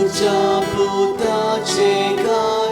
तुझ्या पुताचे काय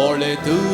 Pole tu,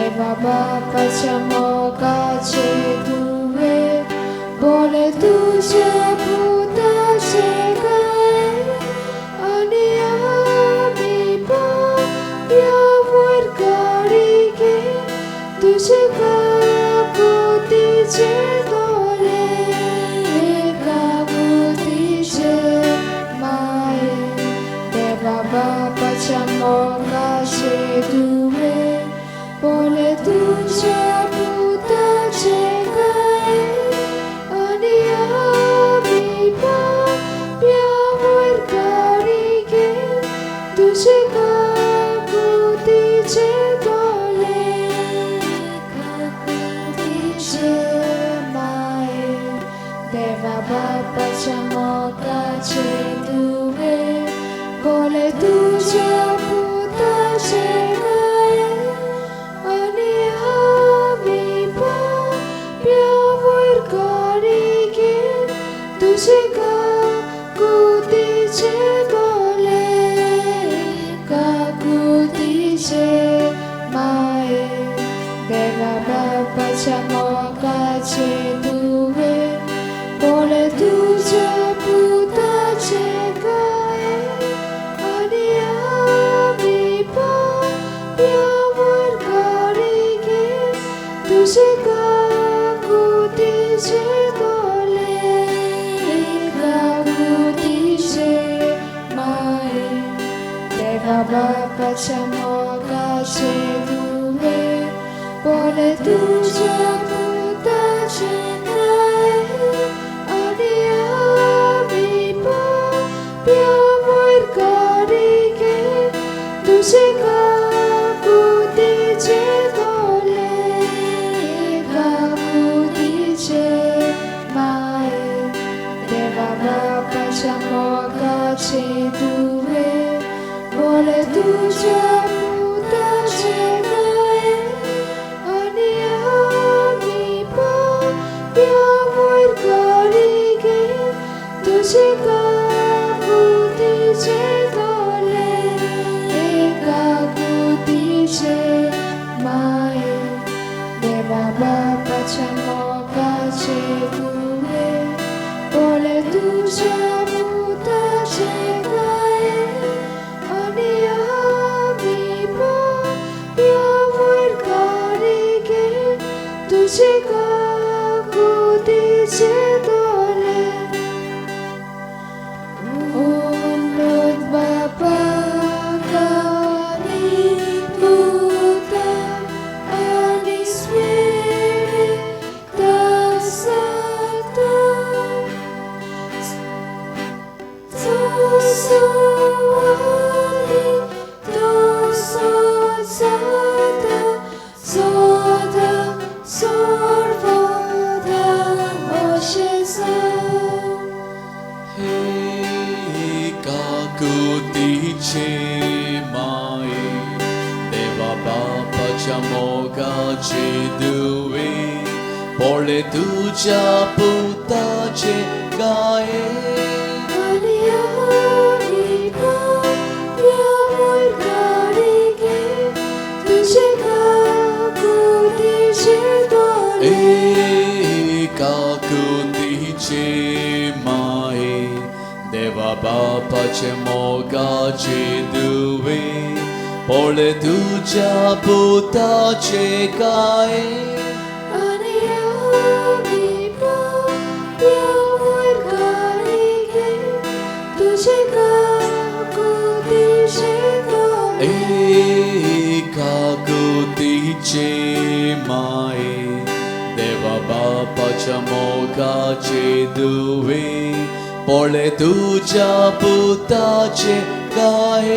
देवा बापाच्या मोगाचे दुवे बोले तुझ्या भूताचे गाय आणि आम्ही पायावर गाडी घे तुझे काकुतीचे डोळे काकुतीचे माये देवा बापाच्या मोगाचे दुवे बोले तुझ्या भूताचे गाय आणि आम्ही पायावर गाडी घे तुझे काकुतीचे डोळे काकुतीचे माये देवा बापाच्या मोगाचे दुवे बोले तुझ्या भूताचे गाय आणि आम्ही पायावर गाडी घे तुझे काकुतीचे डोळे काकुतीचे माये देवा बापाच्या मोगाचे दुवे बोले तुझ्या भूताचे गाय आणि आम्ही पायावर गाडी घे तुझे काकुतीचे डोळे काकुतीचे माये देवा बापाच्या मोगाचे दुवे बोले तुझ्या भूताचे गाय आणि आम्ही पायावर गाडी घे तुझे काकुतीचे डोळे काकुतीचे माये देवा बापाच्या मोगाचे दुवे बोले तुझ्या भूताचे गाय आणि आम्ही पायावर गाडी घे तुझे काकुतीचे डोळे काकुतीचे माये देवा बापाच्या मोगाचे दुवे बोले तुझ्या भूताचे गाय आणि आम्ही पायावर गाडी घे तुझे काकुतीचे डोळे उन्नत बापा गाणी भूता आणि स्मित दासता सोसवाली दोसोजाता सोदा सोर्वदा ओशेसा हे काकुतीचे माये देवा बापाच्या मोगाचे दुवे बोले तुझ्या भूताचे गाय आणि आम्ही पायावर गाडी घे तुझे काकुतीचे डोळे काकुतीचे माये देवा बापाचे मोगाचे दुवे बोले तुझ्या भूताचे गाय आणि आम्ही पायावर गाडी घे तुझे काकुतीचे डोळे काकुतीचे माये देवा बापाच्या मोगाचे दुवे बोले तुझ्या भूताचे गाय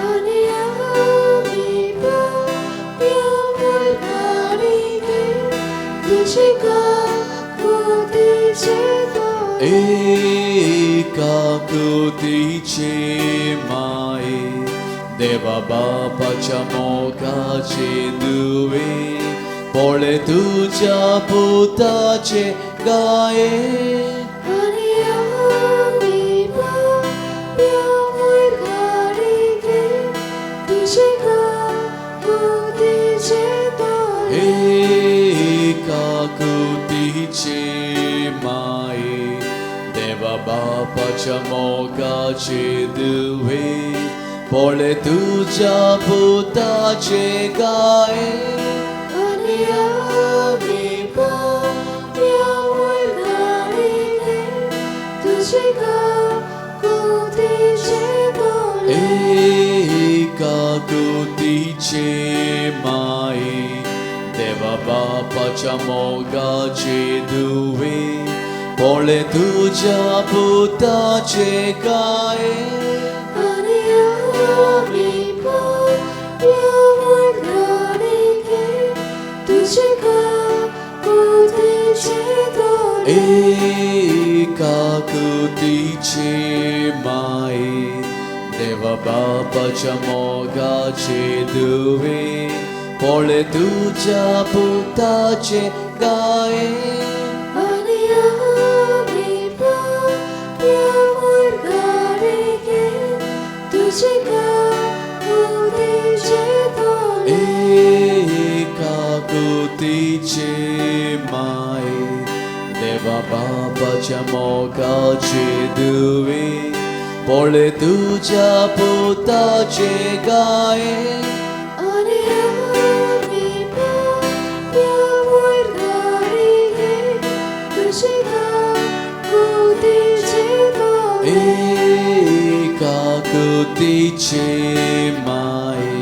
आणि आम्ही पायावर गाडी घे तुझे काकुतीचे डोळे काकुतीचे माये देवा बापाच्या मोगाचे दुवे बोले तुझ्या भूताचे गाय आणि आम्ही पायावर गाडी घे तुझे काकुतीचे देवा बापाच्या मोगाचे दुवे पोळे तुझ्या पुताचे गाये आणि आम्ही पाप्यावर गाडीले तुझे काकुतीचे डोळे काकुतीचे माये देवा बापाच्या मोगाचे दुवे पोळे तुझ्या पुताचे गाये आणि आम्ही पाप्यावर गाडीले तुझे काकुतीचे डोळे काकुतीचे माये देवा बापाच्या मोगाचे दुवे पोळे तुझ्या पुताचे गाये आणि आम्ही पाप्यावर गाडीले तुझे काकुतीचे डोळे काकुतीचे माये देवा बापाच्या मोगाचे दुवे पोळे तुझ्या पुताचे गाये आणि आम्ही पाप्यावर गाडीले तुझे काकुतीचे डोळे काकुतीचे माये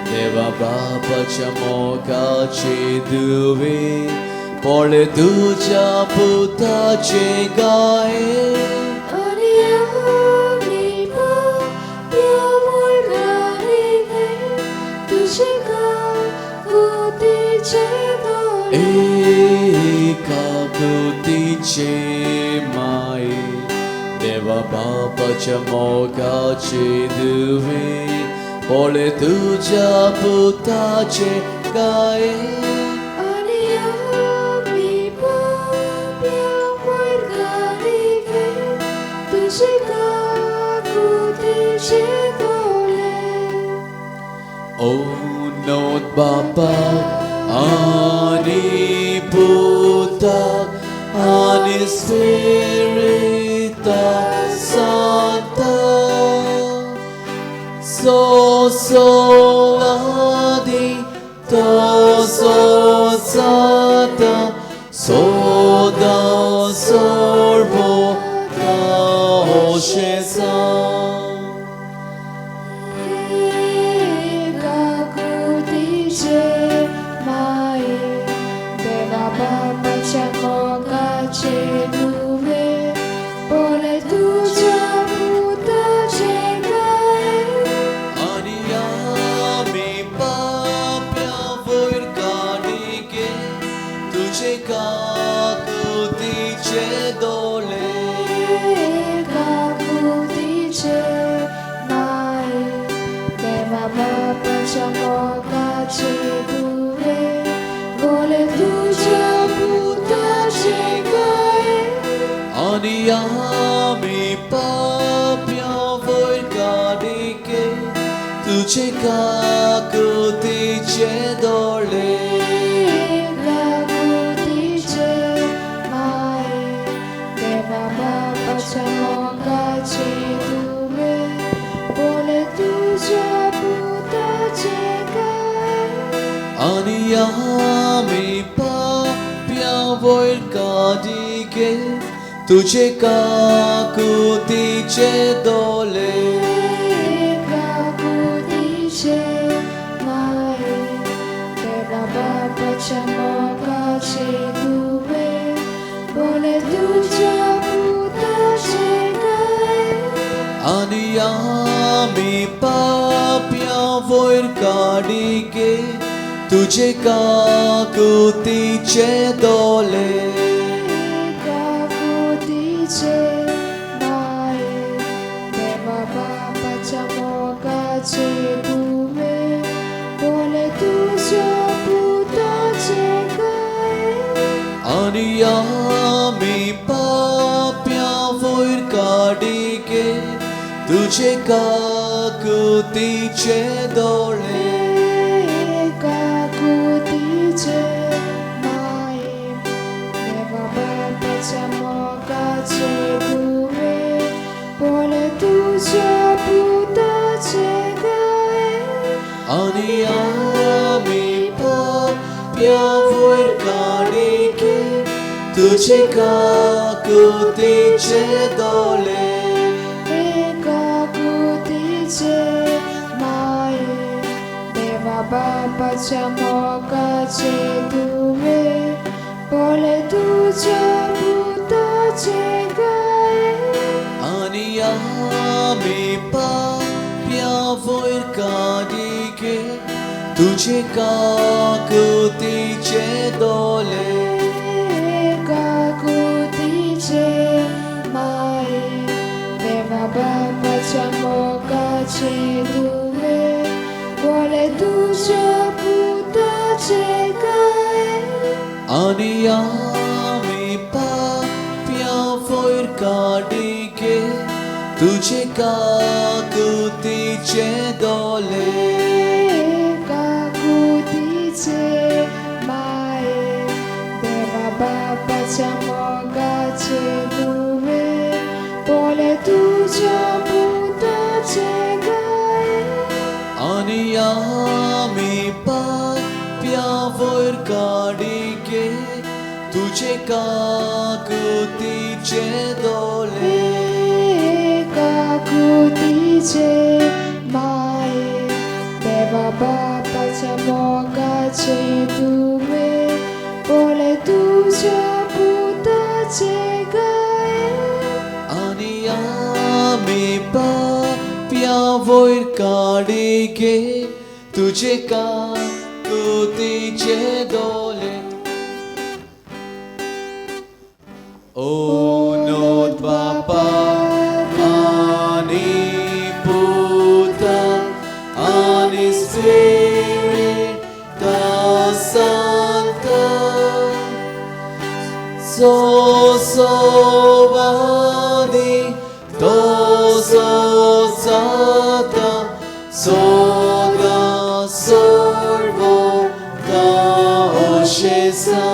देवा बापाच्या मोगाचे दुवे पोळे तुझ्या पुताचे गाये आणि आम्ही पाप्यावर गाडीले तुझे काकुतीचे डोळे काकुतीचे माये देवा बापाच्या मोगाचे दुवे पोळे तुझ्या पुताचे गाये आणि आम्ही पाप्यावर गाडीले तुझे काकुतीचे डोळे O नोट बापा आणि पुता आणि Spirita Santa Adi Sata Soda Sorbo Oshesa काकुतीचे माये देवा बापाच्या मोगाचे दुवे पोळे तुझ्या पुताचे गाये आणि आम्ही पाप्यावर गाडीगे तुझे काकुतीचे डोळे काकुतीचे माये देवा बापाच्या मोगाचे दुवे पोळे तुझ्या पुताचे गाये आणि आम्ही पाप्यावर गाडीगे तुझे काकुतीचे डोळे काकुतीचे माये देवा बापाच्या मोगाचे दुवे पोळे तुझ्या पुताचे गाये आणि आम्ही पाप्यावर गाडीगे तुझे काकुतीचे डोळे काकुतीचे माये देवा बापाच्या मोगाचे दुवे पोळे तुझ्या पुताचे गाये आणि आम्ही पाप्यावर गाडीगे तुझे काकुतीचे डोळे काकुतीचे माये देवा बापाच्या मोगाचे दुवे पोळे तुझ्या पुताचे गाये आणि आम्ही पाप्यावर गाडीगे तुझे काकुतीचे डोळे काकुतीचे माये देवा बापाच्या मोगाचे दुवे प्यावर काढीके तुझे काकुतीचे डोळे एकाकुतीचे माये देवा बापाच्या मोगाचे दुवे बोले तुझ्या भूताचे गाये आणि आम्ही पाप्यावर काढीके तुझे काकुतीचे डोळे एकाकुतीचे माये देवा बापाच्या मोगाचे दुवे बोले तुझ्या भूताचे गाये आणि आम्ही पाप्यावर काढीके तुझे काकुतीचे डोळे एकाकुतीचे माये देवा बापाच्या मोगाचे दुवे बोले तुझ्या भूताचे गाये आणि आम्ही पाप्यावर काढीके तुझे काकुतीचे डोळे एकाकुतीचे माये देवा बापाच्या मोगाचे दुवे बोले तुझ्या भूताचे गाये आणि आम्ही पाप्यावर काढीके तुझे काकुतीचे डोळे ओ नोट बापा आणि पुता आणि Spirit the Santo so vadi to so sata soga sorvo da oshesa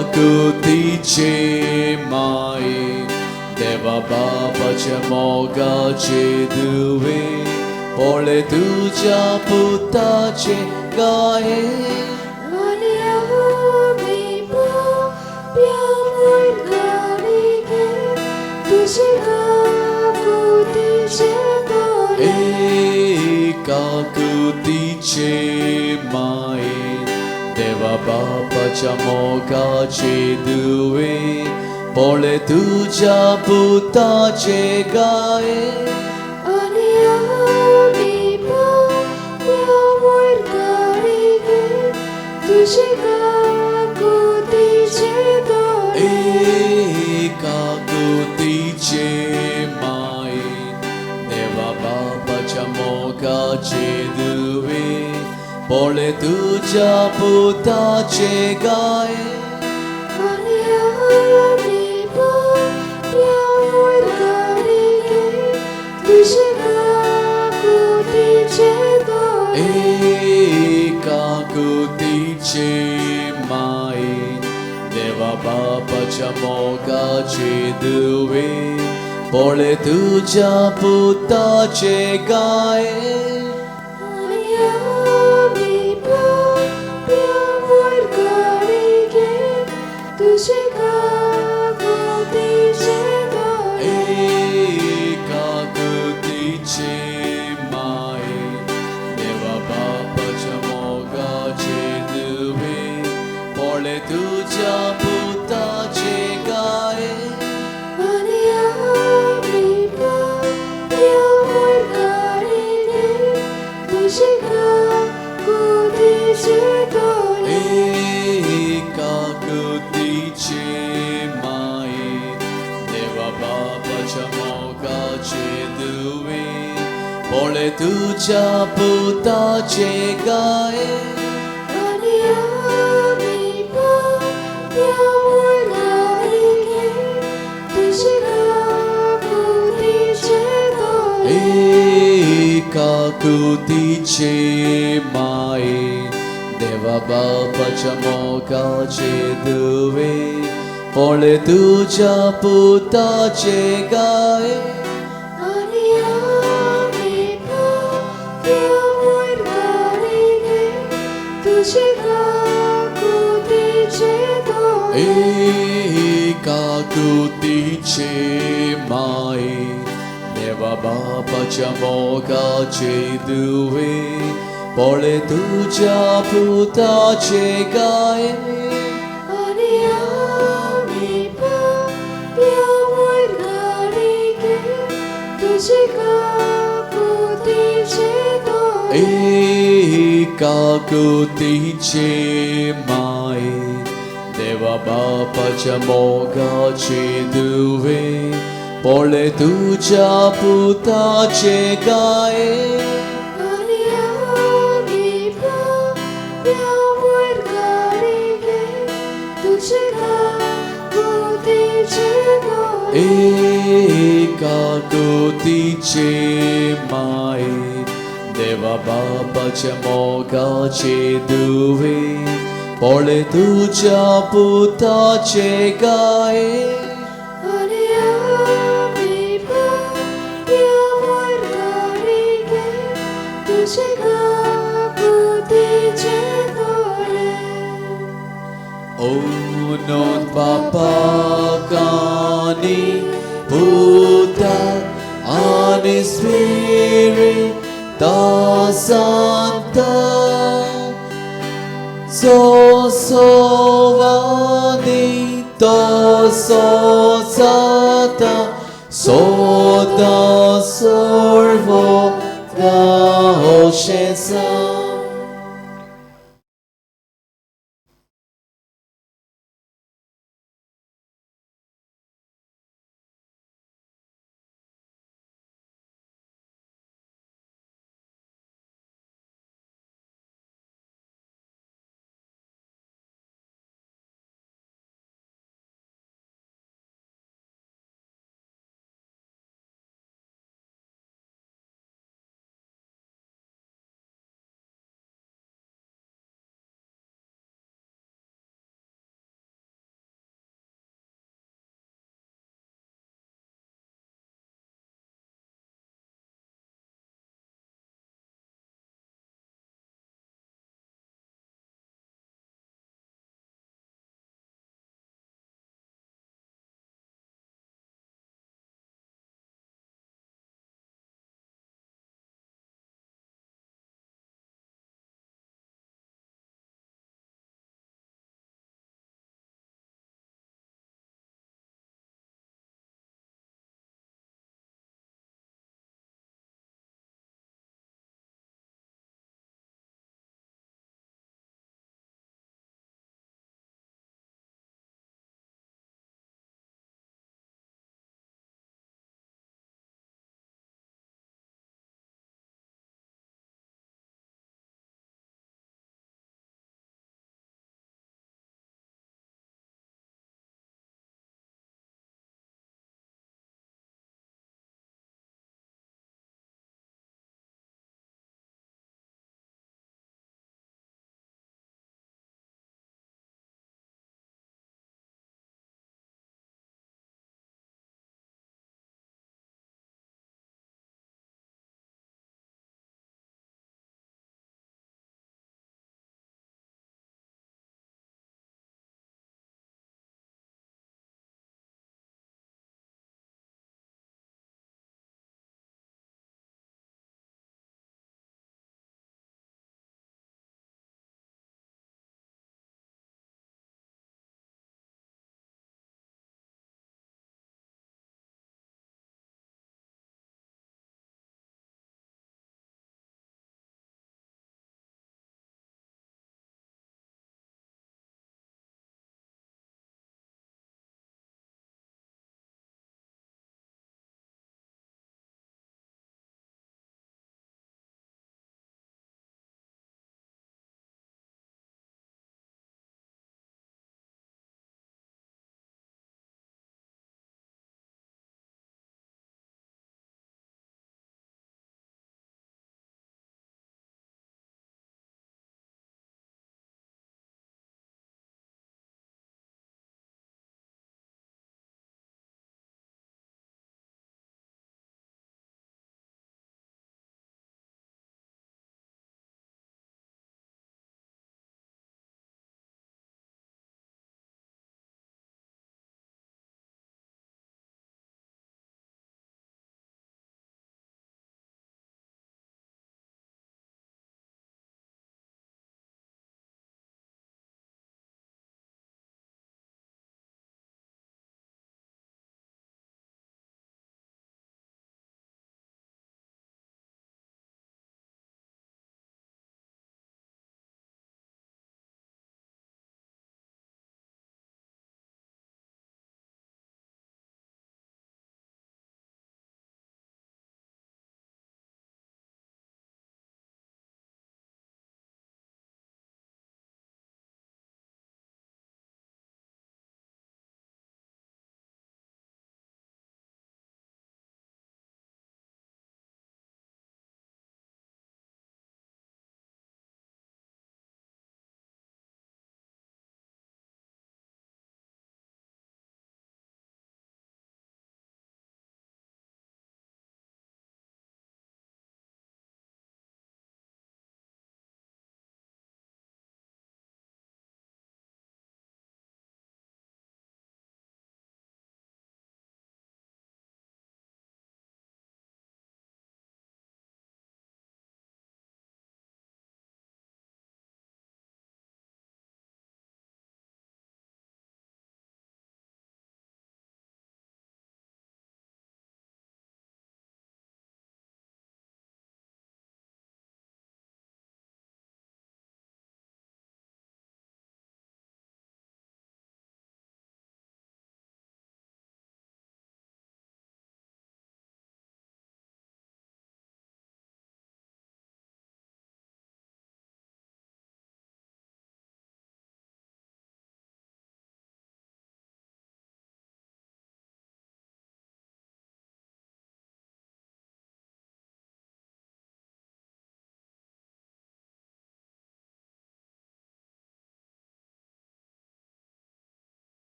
एकाकुतीचे माये देवा बापाच्या मोगाचे दुवे बोले तुझ्या पुताचे गाये आणि आम्ही पाप्यावर काढीके तुझे काकुतीचे डोळे एकाकुतीचे माये देवा बापाच्या मोगाचे दुवे बोले तुझ्या पुताचे गाये आणि आम्ही पाप्यावर काढीके तुझे काकुतीचे डोळे एकाकुतीचे माये देवा बापाच्या मोगाचे दुवे बोले तुझ्या पुताचे गाये आणि आम्ही पाप्यावर काढीके तुझे काकुतीचे डोळे एकाकुतीचे माये देवा बापाच्या मोगाचे दुवे बोले तुझ्या पुताचे गाये आणि आम्ही पाप्यावर काढीके तुझे काकुतीचे डोळे एकाकुतीचे माये देवा बापाच्या मोगाचे दुवे बोले तुझ्या पुताचे गाये आणि आम्ही पाप्यावर काढीके तुझे काकुतीचे डोळे एकाकुतीचे माये देवा बापाच्या मोगाचे दुवे बोले तुझ्या पुताचे गाये आणि आम्ही पाप्यावर काढीके तुझे काकुतीचे डोळे एकाकुतीचे माये देवा बापाच्या मोगाचे दुवे बोले तुझ्या पुताचे गाये आणि आम्ही पाप्यावर तुझे काकुतीचे डोळे एकाकृतीचे माये देवा बापाच्या मोगाचे दुवे पोळे तुझ्या पुताचे गाये आणि आम्ही पाप्यावर गाडीके तुझे काकुतीचे डोळे एकाकृतीचे माये देवा बापाच्या मोगाचे दुवे पोळे तुझ्या पुताचे गाये आणि आम्ही पाप्यावर गाडीके तुझे काकुतीचे डोळे एकाकृतीचे माये देवा बापाच्या मोगाचे दुवे पोळे तुझ्या पुताचे गाये आणि आम्ही पाप्यावर गाडीके तुझे काकुतीचे डोळे Unod papakani Buddha ani Spirit ta Santa So vani to so sata So da sorvo ga oshesa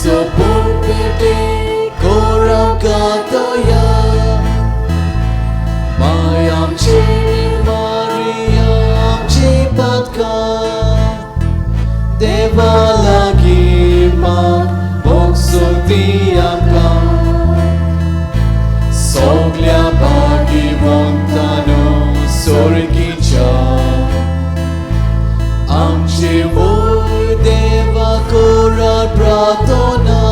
Sopopete koram katoya Mayam chi Mariam chi patka Deva lagi mag boksuti amka Soglia bagi montano sorgicha Amche voi deva korar pratona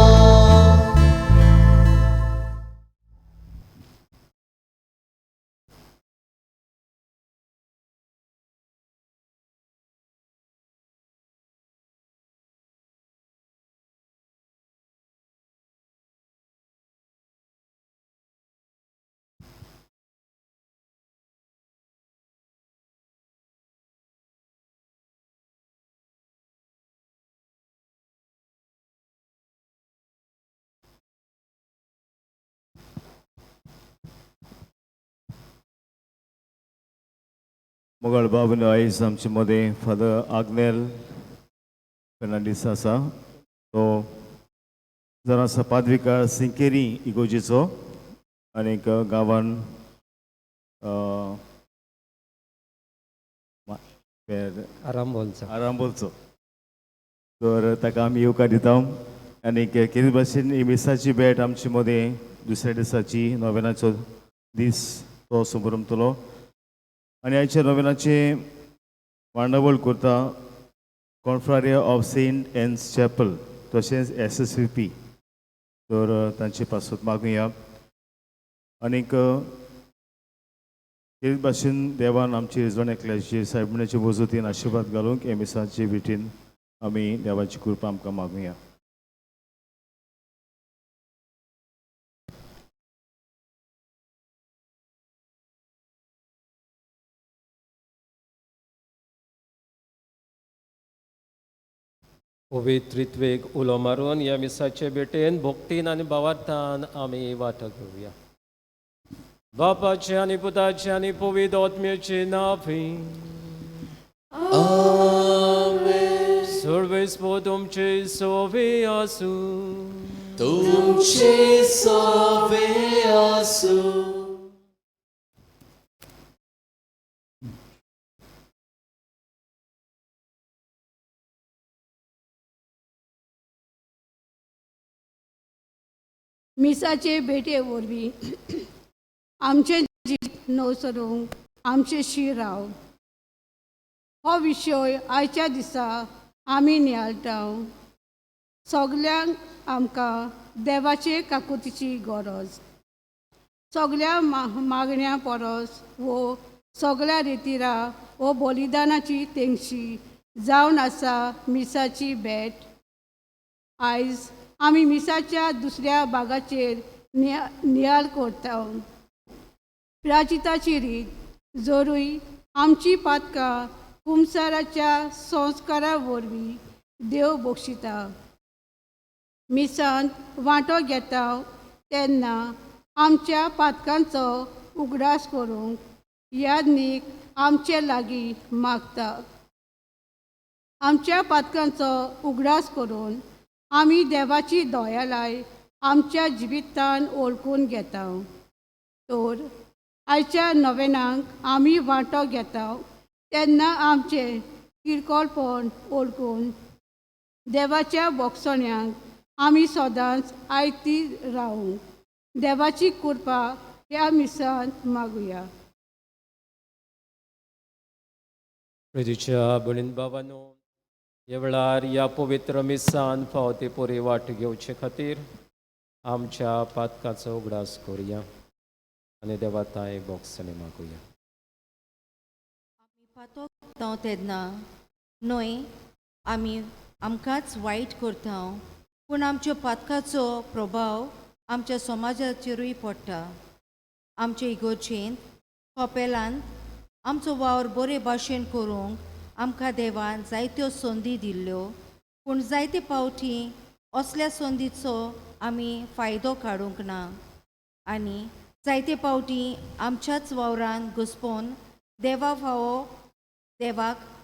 मोगळ बाबून आयज आमचे मदें father Agnel Fernandes आसा तो जरा आसा पाद्विकार सिंकेरी इगोजेचो आनीक गांवान आरांबोलचो तर ताका आमी येवकार दिता आनीक कितें भाशेन ही मिसाची भेट आमचे मदें दुसऱ्या दिसाची नोवेनाचो दीस तो सुमरमतलो आनी आयच्या नोवेनाचे मांडावळ करता कॉन्फ्रारिया ऑफ सेंट एन्स चॅपल तशेंच SSVP तर तांचे पासत मागुया आनीक तेच भाशेन देवान आमची रिजवण एकल्याची सायबणाचे वजतीन आशिर्वाद घालूंक हे मिसाचे भेटीन आमी देवाची कृपा आमकां मागुया. पवित्रित्वेक उलो मारून ह्या मिसाचे भेटेन भोगतीन आनी भावार्थान आमी वांटो घेवया. बापाचे आनी पुताचे आनी पवित्र आत्म्याचे नांवी Amen सर्वेस्पो तुमचे सोवे आसूं तुमचे सवे आसू मिसाचे भेटे वरवीं आमचे नवसरूंक आमचे शिराव हो विशय आयच्या दिसा आमी नियाळटाव. सगल्यांक आमकां देवाचे काकुतीची गरज. सगळ्या मागण्या परस वो सगळ्या रितीरा वो बलिदानाची तेंगशी जावन आसा मिसाची भेट. आयज आमी मिसाच्या दुसऱ्या भागाचेर नियाळ करता. प्राचिताची रीत जरूय आमची पातकां कुमसाराच्या संस्कारा वरवीं देव बक्षिता. मिसांत वांटो घेता तेन्ना आमच्या पातकांचो उगडास करूंक यादनीक आमचे लागीं मागता. आमच्या पातकांचो उगडास करून आमी देवाची दयालाय आमच्या जिवितान ओळखून घेता. तर आयच्या नोवेनांक आमी वांटो घेता तेन्ना आमचे किरकोळपण ओळखून देवाच्या बोगसण्यांक आमी सदांच आयती रावूंक देवाची कृपा ह्या मिसांत मागुया. प्रितीच्या भयणीन भावांनो, ह्या वेळार ह्या पवित्र मिसान फावते पोरे वाट घेवचे खातीर आमच्या पातकाचो उगडास करुया आनी देवाताय बोगसणे मागुया. आमी पातो करता तेन्ना न्हय आमी आमकांच वायट करता, पूण आमच्या पातकाचो प्रभाव आमच्या समाजाचेरूय पडटा. आमचे इगोर्जेंत कपेलांत आमचो वावर बरे भाशेन करूंक आमकां देवान जायत्यो संदी दिल्ल्यो, पूण जायते पावटी असल्या संदीचो आमी फायदो काडूंक ना. आनी जायते पावटी आमच्याच वावरान घुस्पोन देवाक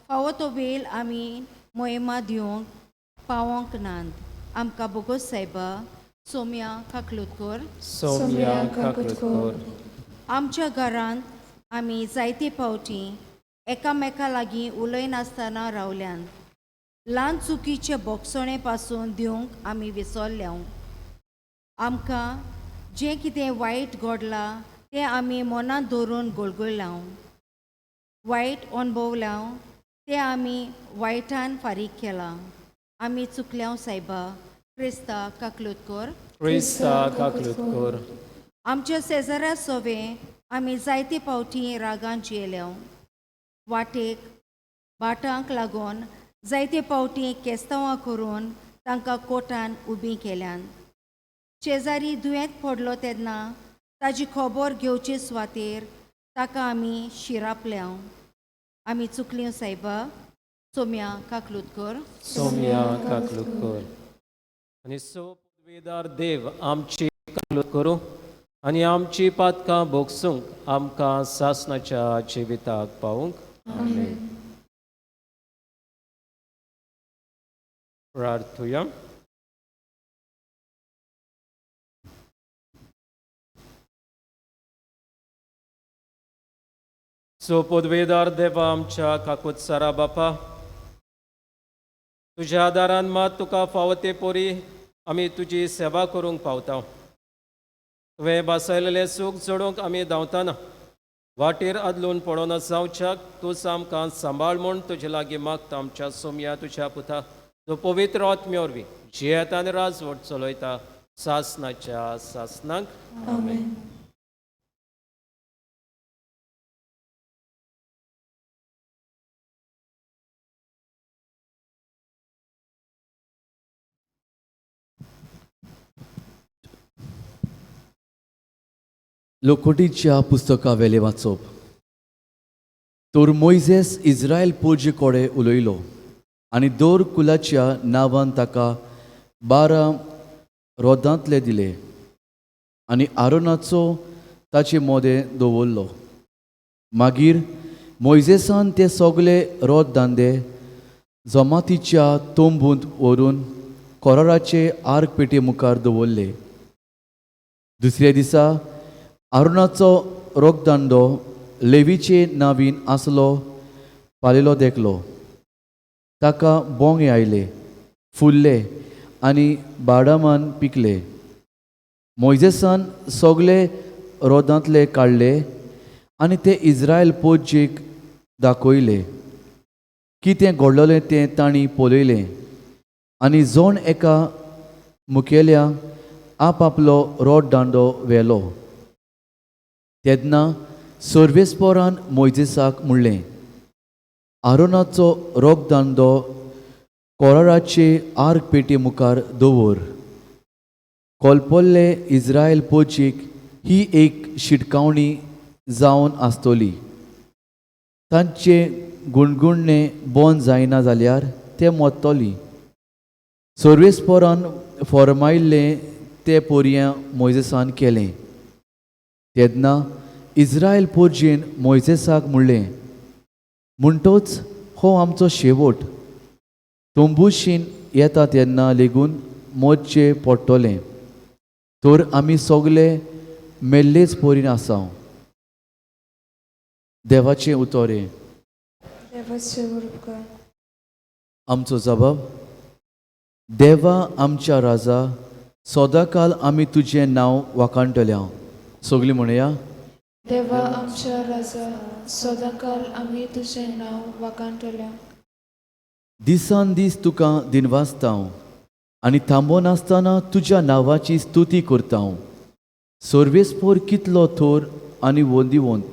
फावो तो वेळ आमी मोहिमा दिवंक पावोंक नात. आमकां बोगोस सायबा सोम्या काकलुतकर सौम्या काकलुतकर आमच्या घरांत आमी जायते फावटी एकामेका लागीं उलयनासतना रावल्यान ल्हान चुकीचे बोगसणे पासून दिवंक आमी विसरल्या आमकां जें कितें वायट घडलां तें आमी मनांत दवरून गळगळ्ळ्या वायट अणभवल्या तें आमी वायटान फारीक केलां आमी चुकल्या सायबा क्रिस्ता काकलुतकर क्रिस्ता काकलुतकर आमच्या शेजाऱ्या सोवे आमी जायते फावटी रागान जियेल्या वाटेक भाटांक लागून जायते फावटी केस्तांवां करून तांकां कोर्टान उबीं केल्यान शेजारी दुयेंत पडलो तेन्ना ताजी खबर घेवचे सुवातेर ताका आमी शिरापल्या आमी चुकल्यो सायबा सोम्या काकलुतकर सौम्या काकलुतकर आनी सो पदवेदार देव आमची काकलूत करूं आनी आमची पातकां भोगसूंक आमकां सासणाच्या जिविताक पावूंक आमेन. प्रार्थुया. सो पदवेदार देवा आमच्या काकूत सारा बापा तुज्या आदारान मात तुका फावो ते पोरी आमी तुजी सेवा करूंक पावता तुवें बासयलेलें सूख जोडूंक आमी धांवतना वाटेर आदलून पडोन जावच्याक तूंच आमकां सांबाळ म्हूण तुजे लागीं मागता आमच्या सोम्या तुज्या पुता तो पवित्र आत्म्या वरवीं जियेत आनी राजवट चलयता सासणाच्या सासणांक आमेन. लोकोटीच्या पुस्तका वेले वाचप तर मोइजेस इस्रायल पोरजे कोडे उलयलो आनी दोर कुलाच्या नांवान ताका 12 रोदांतले दिले आनी आरोनाचो ताचे मोदें दवरलो. मागीर मोइजेसान ते सगळे रोद दांदे जमातीच्या तोंबूंत व्हरून कोराराचे आर्क पेटी मुखार दवरले. दुसऱ्या दिसा आरोनाचो रोगदांडो लेवीचे नांवीन आसलो पालेलो देखलो. ताका बोंगे आयले फुल्ले आनी बाडामान पिकले. मोइजेसान सगळे रोदांतले काडले आनी ते इस्रायल पोरजेक दाखयले. कितें घडलोलें तें तांणी पळयलें आनी जोण एका मुखेल्या आपलो रोड दांडो व्हेलो. तेन्ना सर्वेस्पोरान मोइजेसाक म्हणलें आरोनाचो रोगदांडो कोराराचे आर्क पेटी मुखार दवर. कोलपोल्ले इस्रायल पोचीक ही एक शिटकावणी जावन आसतली. तांचे गुणगुणणे बंद जायना जाल्यार ते मोडटली. सर्वेस्पोरान फॉर्मायिल्लें ते पोरयां मोइजेसान केलें. तेन्ना इस्रायल पोरजेन मोइजेसाक म्हणलें म्हणटोच हो आमचो शेवट. तोंबुशीन येता तेन्ना लेगून मोडचें पडटलें तर आमी सगळे मेल्लेच पोरीन आसा. देवाचें उतोरें. देवाचे उपकार. आमचो जबाब देवा आमच्या राजा सदांकाल आमी तुजें नांव वाखाणटल्या. सगळीं म्हणया देवा आमच्या राजा सदांकाल आमी तुजें नांव वाखाणटल्या. दिसान दीस तुका दिनवासता आनी थांबोन आसतना तुज्या नांवाची स्तुती करता. सर्वेस्पोर कितलो थोर आनी वोंदिवंत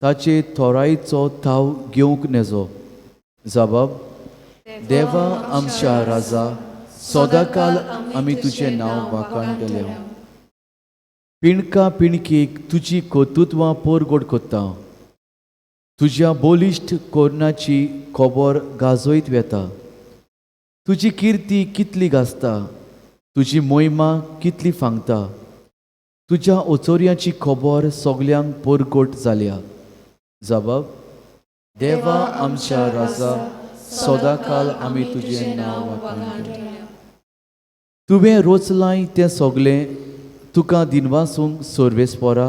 ताचे थोरायेचो थाव घेवंक नेजो. जबाब देवा आमच्या राजा सदांकाल आमी तुजें नांव वाखाणटल्या. पिणका पिणकेक तुजी कर्तुत्वां पोरगोड कोत्ता. तुज्या बोलिश्ट कोरणाची खबर गाजोयत वेता. तुजी किर्ती कितली गाजता तुजी मोहिमा कितली फांगता. तुज्या ओचोऱ्याची खबर सगल्यांक पोरगोट जाल्या. जबाब देवा आमच्या राजा सदांकाल आमी तुजें नांव वाखाणटल्या. तुवें रोचलाय तें सोगलें तुका दिनवासूंक सोर्वेस पोरा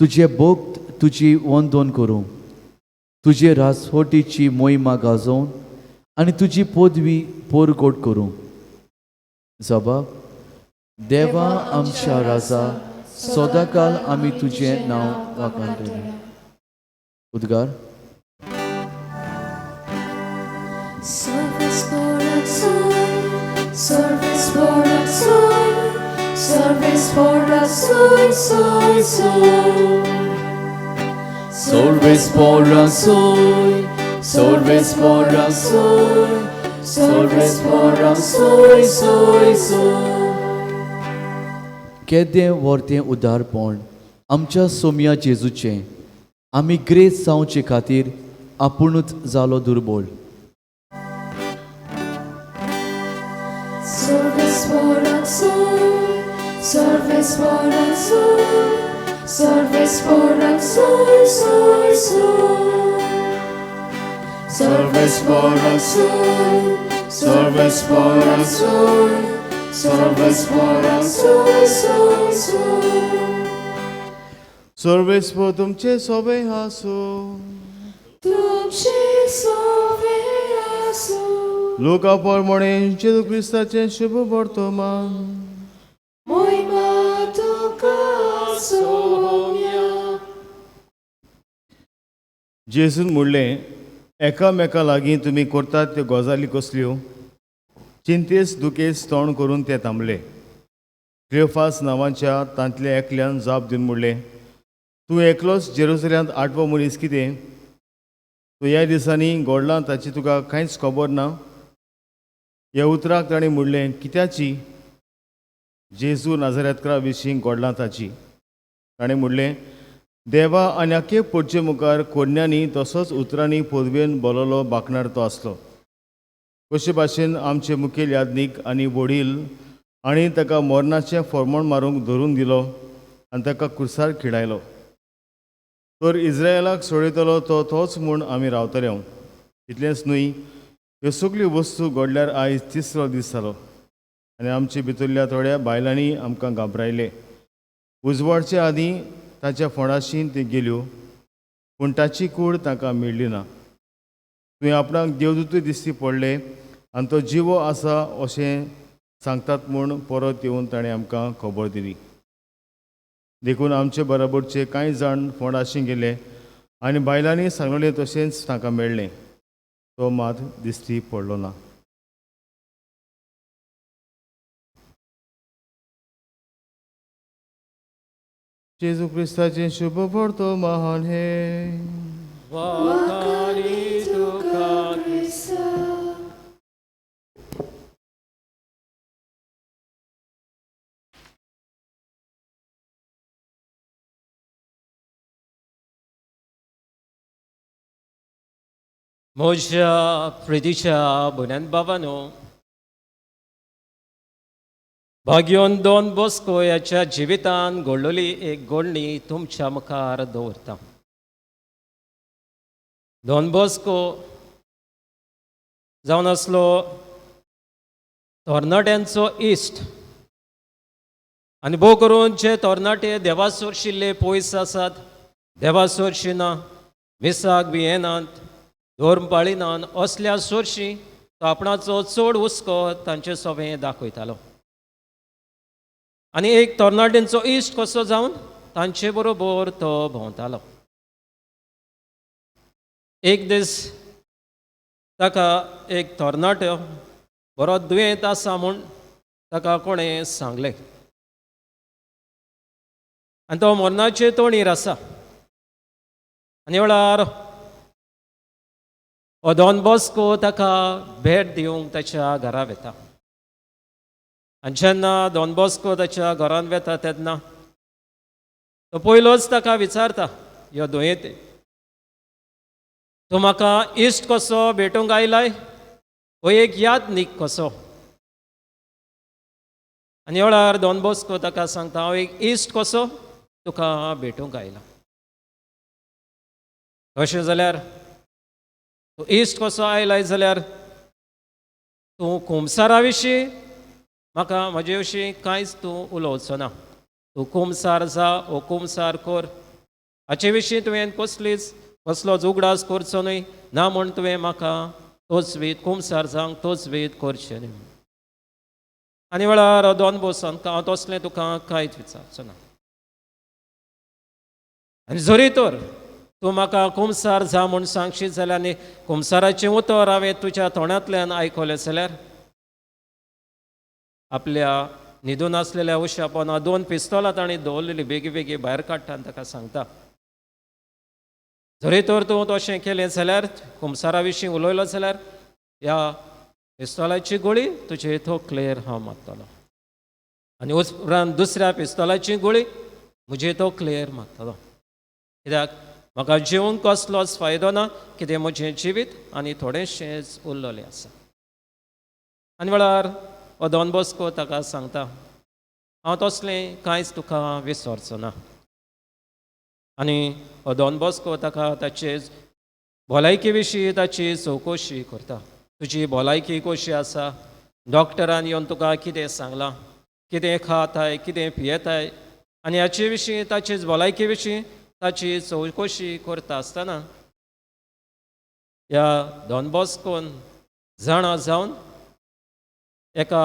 तुजे भोक्त तुजी वंदन करूं तुजे रासवटीची मोहिमा गाजोवन आनी तुजी पदवी पोरगोट करूं जबाब देवा आमच्या राजा सदांकाल आमी तुजें नांव वाखाणटले उद्गार Service for soul, service for soul, service for soul, soul, soul. Solves por soul, solves por soul, solves por soul, soul, soul. केदें वर्तें उदारपण आमच्या सोम्या जेजूचें आमी ग्रेस जावचे खातीर आपुणूच जालो दुर्बळ Service for soul, service for soul, service for soul, soul, soul. Service for soul, service for soul, service for soul, soul, soul. Sarves पो तुमचे सोबे हासो तुमचे सोबे आसो लोका परमणे जेजू क्रिस्ताचे शुभ वर्तमान मोहिमा तुका सोम्या. जेजून म्हणलें एकामेका लागीं तुमी करतात त्यो गजाली कसल्यो चिंतेस दुखेस तोंड करून ते थांबले क्लियोफास नांवाच्या तांतल्या एकल्यान जाप दिवन म्हणलें तूं एकलोच जेरुसल्यांत 8वो मनीस कितें तूं ह्या दिसांनी घडलां ताची तुका कांयच खबर ना ह्या उतराक ताणें म्हणलें कित्याची जेजू नाजरेतकारा विशीं घडलां ताची ताणें म्हणलें देवा आनी आख्खे पोटचे मुखार कोन्यांनी तसोच उतरांनी पदवेन बोललो बाकणार तो आसलो कशे भाशेन आमचे मुखेल यादनीक आनी वडील आनी ताका मरणाचें फर्मण मारूंक धरून दिलो आनी ताका क्रुसार खिडायलो तर इस्रायलाक सोडयतलो तो तोच म्हूण आमी रावतले इतलेंच न्हय ह्यो सगल्यो वस्तू घडल्यार आयज तिसरो दीस जालो आनी आमचे भितरल्या थोड्या बायलांनी आमकां घाबरायले उजवाडचे आदीं ताच्या फोंडाशीं त्यो गेल्यो पूण ताची कूड ताका मेळ्ळी ना तुवें आपणाक देवदूत दिश्टी पडले आनी तो जिवो आसा अशें सांगतात म्हूण परत येवन ताणें आमकां खबर दिली देखून आमचे बराबरचे कांय जाण फोंडाशीं गेले आनी बायलांनी सांगलेलें तशेंच ताका मेळ्ळें तो मात दिश्टी पडलो ना जेजू क्रिस्ताचें शुभ वर्तमान हे वाखाणी तुका म्हज्या प्रितीच्या भुन्यान बाबांनो भाग्योन दोन बॉस्को ह्याच्या जिवितान घडलेली एक घडणी तुमच्या मुखार दवरता दोन बॉस्को जावन आसलो तरणाट्यांचो इश्ट आनी भोव करून जे तरणाटे देवा सोरशिल्ले पयस आसात देवा सोरशिना विसाक बी येनात धोर्म पाळिनान असल्या सोरशी तो आपणाचो चड हुस्को तांचे सोबे दाखयतालो आनी एक तरणाट्यांचो इश्ट कसो जावन तांचे बरोबर तो भोंवतालो एक दीस ताका एक तरणाटो बरो दुयेंत आसा म्हूण ताका कोणें सांगलें आनी तो मरणाचे तोणीर आसा आनी वेळार हो दोन बॉस्को ताका भेट दिवंक ताच्या घरा वेता आनी जेन्ना दोन बॉस्को ताच्या घरान वेता तेन्ना तो पयलोच ताका विचारता ह्यो दुयेंते तूं म्हाका इश्ट कसो भेटूंक आयलाय हो एक यादनीक कसो आनी वेळार दोन बॉस्को ताका सांगता हांव एक इश्ट कसो तुका भेटूंक आयला अशें जाल्यार तूं इश्ट कसो आयलाय जाल्यार तूं कुंभसारा विशीं म्हाका म्हजे विशीं कांयच तूं उलोवचो ना. तूं कुमसार जा ओ कुमसार कर. हाचे विशीं तुवें कसलोच उगडास करचो न्हय ना म्हूण तुवें म्हाका तोच वेद कुमसार जावंक तोच वेद करचें न्हय. आनी वेळार दोन बसून हांव तसलें तुका कांयच विचारचो ना. आनी जरी तर तूं म्हाका कुमसार जा म्हूण सांगशीत जाल्यार आनी कुमसाराचें उतर हांवें तुज्या तोंडांतल्यान आयकलें जाल्यार आपल्या न्हिदून आसलेल्या उश्या पोंदा 2 पिस्तोलां ताणीं दवरलेलीं बेगी भायर काडटा आनी ताका सांगता. जरी तर तूं तशें केलें जाल्यार कुमसारा विशीं उलयलो जाल्यार ह्या पिस्तोलाची गोळी तुजे तकलेर हांव मारतलों आनी उपरांत दुसऱ्या पिस्तोलाची गोळी म्हजे तकलेर मारतलों. कित्याक म्हाका जिवंक कसलोच फायदो ना, कितें म्हजें जिवीत आनी थोडेंशेंच उरलेलें आसा. आनी वेळार हो दोन बॉस्को ताका सांगता, हांव तसलें कांयच तुका विसरचो ना. आनी हो दोन बॉस्को ताका ताचे भलायके विशीं ताची चवकशी करता. तुजी भलायकी कशी आसा, डॉक्टरान येवन तुका कितें सांगलां, कितें खाताय, कितें पियेताय, आनी हाचे विशीं ताचे भलायके विशीं ताची चवकशी करता आसतना ह्या दोन बॉस्कोन जाणा जावन एका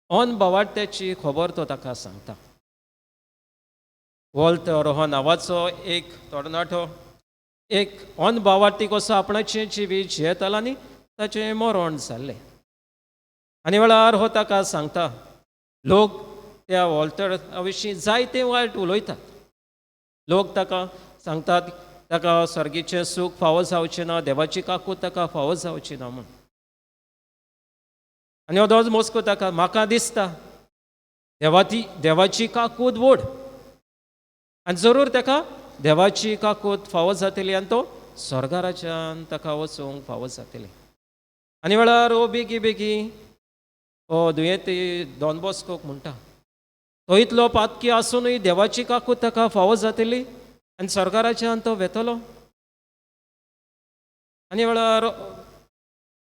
ऑन बावाट्याची खबर तो ताका सांगता. वॉल्टर हो नांवाचो एक तरणाटो एक ऑन बावाटी कसो आपणाचें जिवीत जियेतालो आनी ताचें मरण जाल्लें. आनी वेळार हो ताका सांगता, लोक त्या वॉल्टरा विशीं जायते वायट उलयतात. लोक ताका सांगतात ताका स्वर्गीचें सूख फावो जावचें ना, देवाची काकूट ताका फावो जावची ना म्हूण. आनी हो दोन मोस्को ताका म्हाका दिसता देवाची काकूट व्हड आनी जरूर ताका देवाची काकूट फावो जातली आनी तो स्वर्गाराच्यान ताका वचूंक फावो जातली. आनी वेळार हो बेगी हो दुयेंती दोन बॉस्कोक म्हणटा, तो इतलो पातकी आसुनूय देवाची काकूट ताका फावो जातली आनी स्वर्गाराच्यान तो वेतलो. आनी वेळार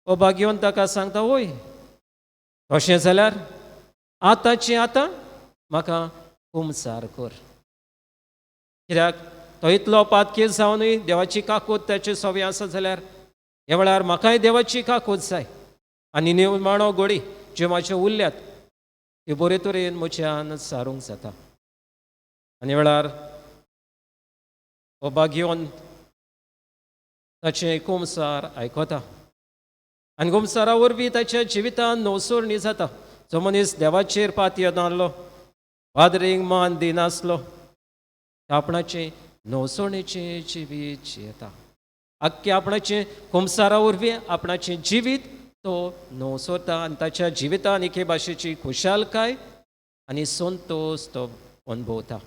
हो भाग्यवन ताका सांगता, वय तशें जाल्यार आतांची आतां म्हाका कुमसार कर. कित्याक तो इतलो पातकी जावनूय देवाची काकूट ताचे सवय आसा जाल्यार ह्या वेळार म्हाकाय देवाची काकूट जाय आनी निमाणो गोडी ज्यो म्हाज्यो उरल्यात त्यो बरे तरेन म्हज्यान सारूंक जाता. आनी वेळार हो भाग्यवन ताचें कुमसार आयकता आनी कुमसारा वरवीं ताच्या जिवितान नवसोरणी जाता. जो मनीस देवाचेर पातये नासलो, पाद्रींक मान दिनासलो, आपणाचें नवसोणेचें जिवीत जियेता. आख्खे आपणाचें कुमसारा वरवीं आपणाचें जिवीत तो नवसोरता आनी ताच्या जिवितान एके भाशेची खुशालकाय आनी संतोश तो अनुभवता.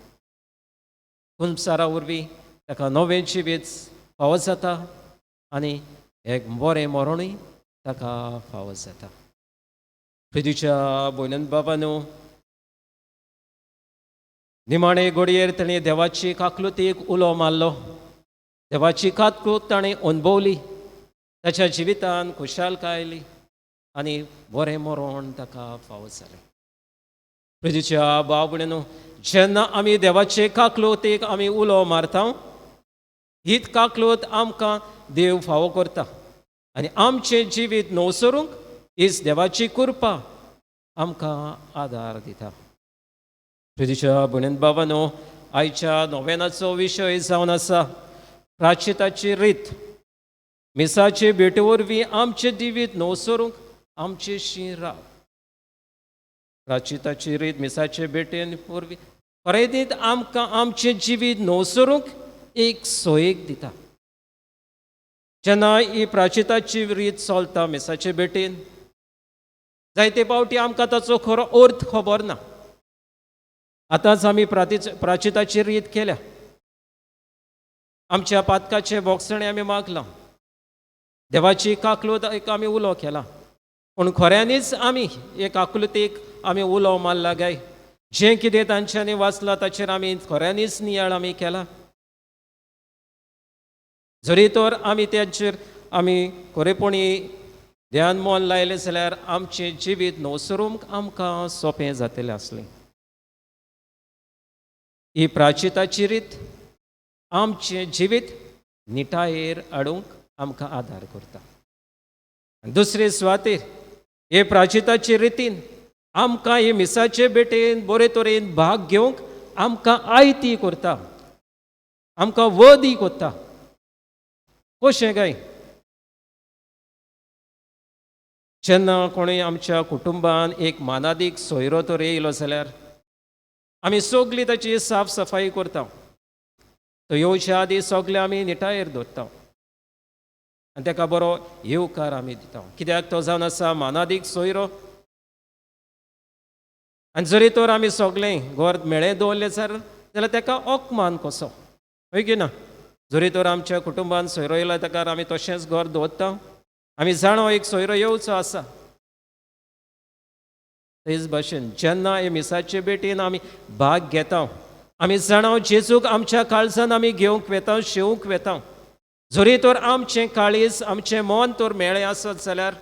कुमसारा वरवीं ताका नवें जिवीत फावो जाता आनी एक बरें मरणूय ताका फावो जाता. प्रितीच्या भयण बाबांनो, निमाणे घडयेर ताणें देवाची काकलुतीक उलो मारलो. देवाची काकूट ताणें अनुभवली, ताच्या जिवितान खुशालकाय आयली आनी बरें मरण ताका फावो जालें. प्रितीच्या भाव भयणीनो, जेन्ना आमी देवाचे काकलुतीक आमी उलो मारता, हीच काकलूत आमकां देव फावो करता आनी आमचें जिवीत नवसरूंक हीच देवाची कृपा आमकां आदार दिता. प्रितीच्या भयण बाबांनो, आयच्या नोवेनाचो विशय जावन आसा प्राचिताची रीत. मिसाचे भेटे वरवीं आमचें जिवीत नवसरूंक आमचेशी राव. प्राचिताची रीत मिसाचे भेटेन वरवीं खरेदीत आमकां आमचें जिवीत नवसरूंक एक सोयेक दिता. जेन्ना ही प्राचिताची रीत चलता मिसाचे भेटेन, जायते फावटी आमकां ताचो खरो अर्थ खबर ना. आतांच आमी प्राचिताची रीत केल्या, आमच्या पातकाचे बोगसणें आमी मागलां, देवाची काकलूत एक आमी उलो केला, पूण खऱ्यांनीच आमी हे काकलुतीक आमी उलो मारला काय? जें कितें तांच्यांनी वाचलां ताचेर आमी खऱ्यांनीच नियाळ आमी केला? जरी तर आमी ताचेर आमी खरेपणी ध्यान मोन लायलें जाल्यार आमचें जिवीत न्हवसरूंक आमकां सोंपें जातलें आसलें. ही प्राचिताची रीत आमचें जिवीत निटायेर हाडूंक आमकां आदार करता. दुसरे सुवातेर हे प्राचिताचे रितीन आमकां हे मिसाचे बेटेन बरे तरेन भाग घेवंक आमकां आयती करता, आमकां वदी करता. कशें काय? जेन्ना कोणूय आमच्या कुटुंबान एक मानादीक सोयरो तर येयलो जाल्यार आमी सगळी ताची साफ सफाई करता. तो येवच्या आदी सगळे आमी निटायेर दवरता आनी ताका बरो येवकार आमी दिता. कित्याक तो जावन आसा मानादीक सोयरो. आनी जरी तर आमी सगळें घर मेळें दवरलें जाल्यार ताका ओकमान कसो, हय की ना? जरी तर आमच्या कुटुंबान सोयरो येयला ताका आमी तशेंच घर दवरता. आमी जाणो एक सोयरो येवचो आसा. तेच भाशेन जेन्ना हे मिसाचे बेटीन आमी भाग घेता, आमी जाणो जेजूक आमच्या काळजान आमी घेवंक वेता, शेवूंक वेता. जरी तर आमचें काळीज, आमचें मन तर मेळ्ळें आसत जाल्यार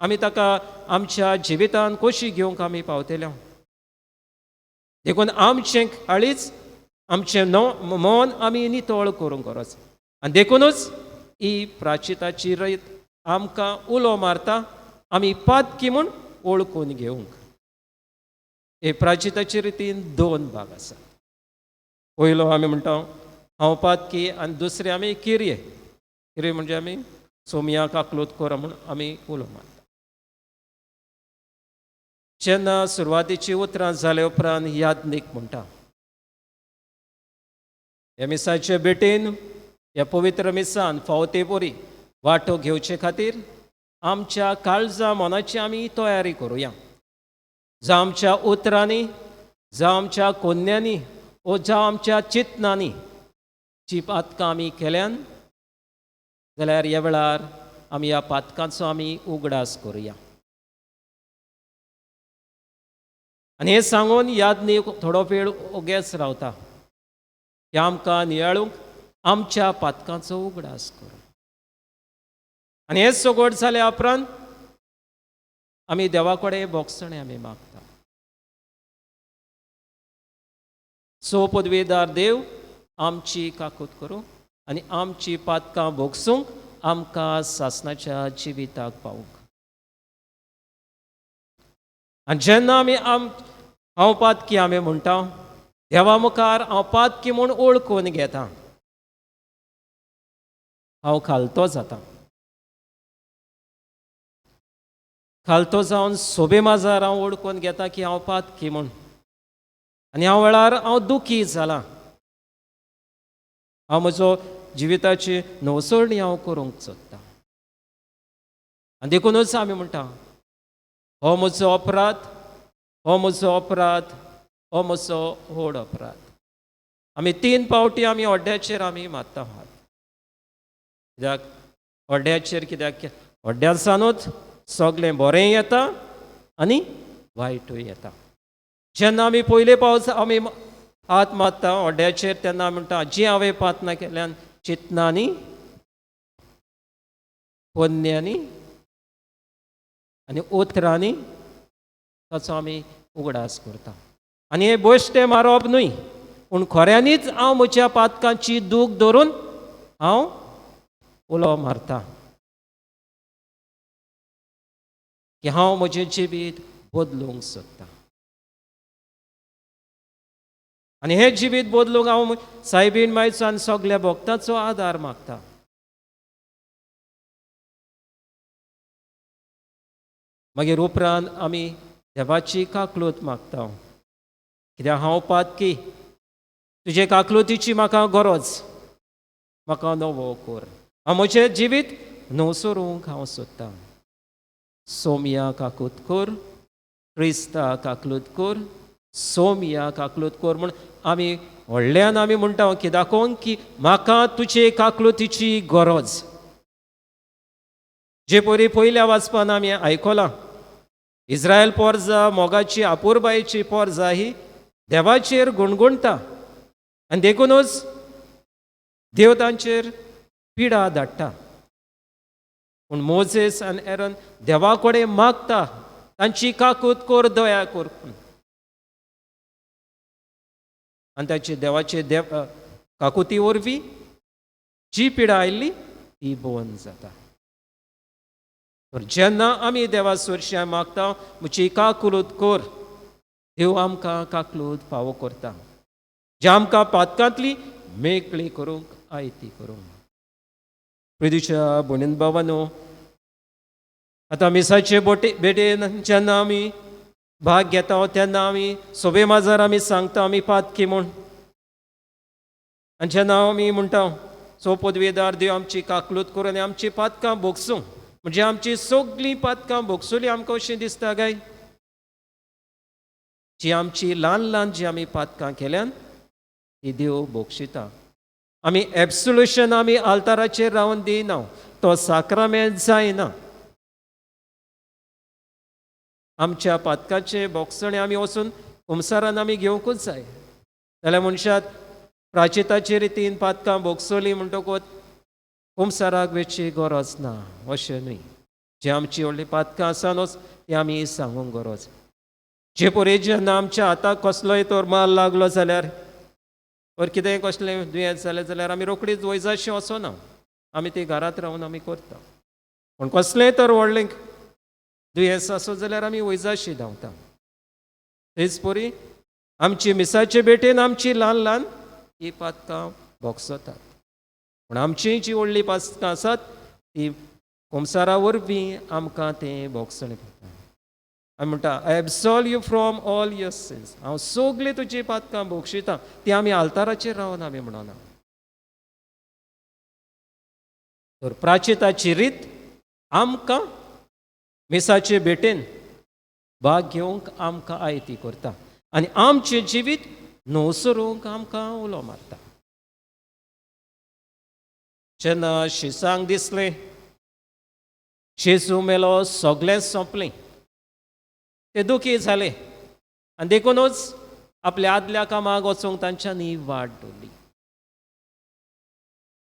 आमी ताका आमच्या जिवितान कशी घेवंक आमी पावतले. देखून आमचें काळीज, आमचें मन आमी नितळ करूंक गरज. आनी देखूनच ही प्राचिताची रीत आमकां उलो मारता आमी पातकी म्हूण ओळखून घेवंक. हे प्राचिताचे रितीन 2 भाग आसा. पयलो आमी म्हणटा हांव पातकी आनी दुसरे आमी किरये. किरये म्हणजे आमी सोमया काकलूत कोर म्हूण आमी उलो मारता. जेन्ना सुरवातीची उतरां जाले उपरांत यादनीक म्हणटा. ह्या मिसाचे बेटेन ह्या पवित्र मिसान फावते पोरी वांटो घेवचे खातीर आमच्या काळजा मनाची आमी तयारी करुया. जावं आमच्या उतरांनी, जावं आमच्या कोन्यांनी, ओ जावं आमच्या चिंतनांनी जी पातकां आमी केल्यान जाल्यार ह्या वेळार आमी ह्या पातकांचो आमी उगडास करुया. आनी हें सांगून यादनीक थोडो वेळ ओगेच रावता की आमकां नियाळूंक आमच्या पातकांचो उगडास करूं. आनी हें सगळें जाल्या उपरांत आमी देवा कडेन बोगसणे आमी मागता. सो पदवीदार देव आमची काकूत करूं आनी आमची पातकां भोगसूंक आमकां सासणाच्या जिविताक पावूंक. आनी जेन्ना आमी हांव पातकी आमी म्हणटा, देवा मुखार हांव पातकी म्हूण ओळखून घेता. हांव खालतो जाता. खालतो जावन सोबे माजार हांव ओळखून घेता की हांव पातकी म्हूण. आनी ह्या वेळार हांव दुखी जालां. हांव म्हजो जिविताची नवसरणी हांव करूंक सोदतां. आनी देखूनच आमी म्हणटा हो म्हजो अपराध, हो म्हजो अपराध, हो म्हजो व्हड अपराध. आमी 3 पावटी आमी ओड्ड्याचेर आमी मारता आहात. कित्याक ओड्ड्याचेर कित्याक ओड्ड्यासानूच सगळें बरें येता आनी वायटूय येता. जेन्ना आमी पयले पावस आमी हात मारता ओड्ड्याचेर तेन्ना आमी म्हणटा जी हांवें पातनां केल्यान चिंतनांनी, पोन्यांनी आनी उतरांनी ताचो आमी उगडास करता. आनी हे बेश्टें मारप न्हय, पूण खऱ्यांनीच हांव म्हज्या पातकांची दूख धरून हांव उलो मारता की हांव म्हजें जिवीत बदलूंक सोदतां. आनी हें जिवीत बदलूंक हांव सायबीण मायचो आनी सगळ्या भक्तांचो आदार मागता. मागीर उपरांत आमी देवाची काकलूत मागता. कित्याक हांव पातकी, तुजे काकलुतीची म्हाका गरज. म्हाका नवो कर. हांव म्हजें जिवीत न्हवसरूंक हांव सोदतां. सोमया काकूत कर, क्रिस्ता काकलूत कर, सोमया काकलूत कर म्हूण आमी व्हडल्यान आमी म्हणटा की दाखोवन की म्हाका तुजे काकलुतीची गरज. जे परी पयल्या वाचपान आमी आयकलां इस्रायल पोरजा मोगाची आपुरबायेची पोरजा ही देवाचेर गुणगुणटा आनी देखूनच देव तांचेर पिडा धाडटा. पूण मोजेस आनी एरन देवा कडेन मागता तांची काकूत कोर दया कोर आनी ताची देवाचे काकुती वरवीं जी पिडा आयिल्ली ती बंद जाता. जेन्ना आमी देवा सुरशें मागता म्हजी काकुलूत कोर, देव आमकां काकलूत फावो करता. जे आमकां पातकांतली मेकळी करूंक आयती करूंक. प्रिदूच्या भयणीन भावांनो, आतां मिसाचे बेटेन जेन्ना आमी भाग घेता तेन्ना आमी सोबे माजार आमी सांगता आमी पातकी म्हूण. आनी जेन्ना आमी म्हणटा सो पदवेदार देव आमची काकलूत करून आनी आमची पातकां भोगसूं, म्हणजे आमची सगळीं पातकां भोगसुली आमकां अशें दिसता काय? जी आमची ल्हान ल्हान जी आमी पातकां केल्यान ती देव भोगशिता. आमी एब्सोल्युशन आमी आल्ताराचेर रावन दिना, तो साक्रामेंत जायना. आमच्या पातकाचे भोगसणे आमी वचून कुमसारान आमी घेवंकूच जाय. जाल्यार मनशात प्राचिताचे रितीन पातकां भोगसली म्हणटकूच कुमसाराक वेची गरज ना अशें न्ही. जी आमची व्हडली पातकां आसा न्हू ती आमी सांगूंक गरज. जे पळय जेन्ना आमच्या हाताक कसलोय तर माल लागलो जाल्यार वर कितेंय कसलें दुयेंस जालें जाल्यार आमी रोखडीच वैजाशी वचना, आमी ती घरांत रावन आमी करता. पूण कसलेंय तर व्हडलें दुयेंस आसत जाल्यार आमी वैजाशी धांवता. तेच परी आमची मिसाचे बेटेन आमची ल्हान ल्हान ही पातकां भोगसतात. पूण आमची जी व्हडली पातकां आसात ती कुमसारा वरवीं आमकां तें भोगसणें पडटा. आमी म्हणटा I absolve you from all your since. हांव सगळीं तुजी पातकां भोगशिता. ती आमी आल्ताराचेर रावन आमी म्हणना. तर प्राचिताची रीत आमकां मिसाचे बेटेन भाग घेवंक आमकां आयती करता आनी आमचें जिवीत न्हवसरूंक आमकां उलो मारता. जेन्ना शिसांक दिसलें जेजू मेलो सगळें सोंपलें, ते दुखी जाले आनी देखूनच आपल्या आदल्या कामाक वचूंक तांच्यांनी वाट दवरली.